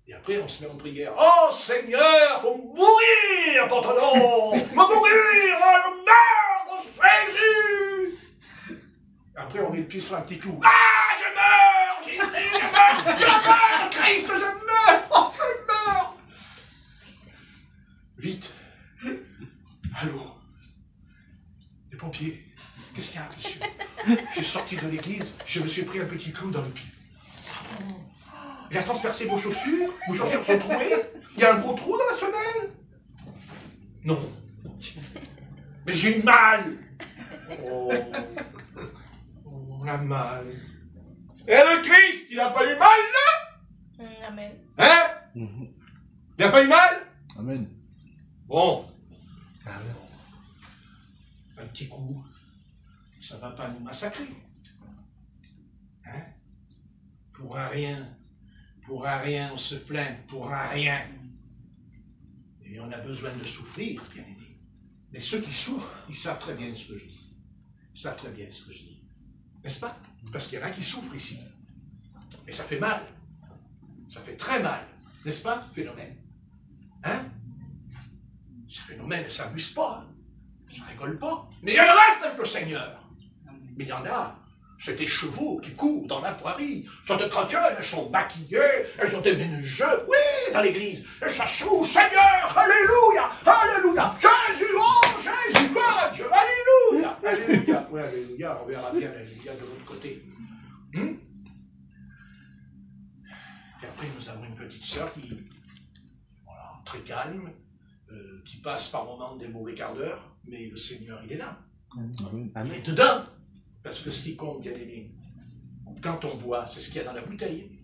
Et après on se met en prière. Oh Seigneur, faut mourir pour ton nom! Faut mourir! Oh, meurs, Jésus! Après on met le pied sur un petit clou. Ah, je meurs! Jésus, je meurs! Christ, je meurs! Oh, je meurs! Vite! Allô? Les pompiers, qu'est-ce qu'il y a, monsieur? J'ai sorti de l'église, je me suis pris un petit clou dans le pied. Il a transpercé vos chaussures sont trouées, il y a un gros trou dans la semelle? Non. Mais j'ai eu mal! Oh, la mal. Et le Christ, il n'a pas eu mal, là? Amen. Hein? Il n'a pas eu mal? Amen. Bon. Alors, un petit coup, ça va pas nous massacrer. Hein? Pour un rien, on se plaint, pour un rien. Et on a besoin de souffrir, bien aimé. Mais ceux qui souffrent, ils savent très bien ce que je dis. Ils savent très bien ce que je dis. N'est-ce pas? Parce qu'il y en a qui souffrent ici. Et ça fait mal. Ça fait très mal. N'est-ce pas, phénomène? Hein? Ce phénomène ne s'amuse pas, hein. Ça rigole pas. Mais il y en reste avec le Seigneur. Mais il y en a, c'est des chevaux qui courent dans la prairie. Ce sont des chrétiennes, elles sont maquillées, elles ont des ménageux, oui, dans l'église. Et ça joue, Seigneur, alléluia, alléluia, Jésus, oh Jésus, gloire à Dieu, alléluia, alléluia. Oui, alléluia, on verra bien l'alléluia de l'autre côté. Et après, nous avons une petite sœur qui, voilà, très calme, qui passe par moments des mauvais quarts d'heure, mais le Seigneur, il est là. Amen. Il est dedans. Parce que ce qui compte, bien aimé, quand on boit, c'est ce qu'il y a dans la bouteille.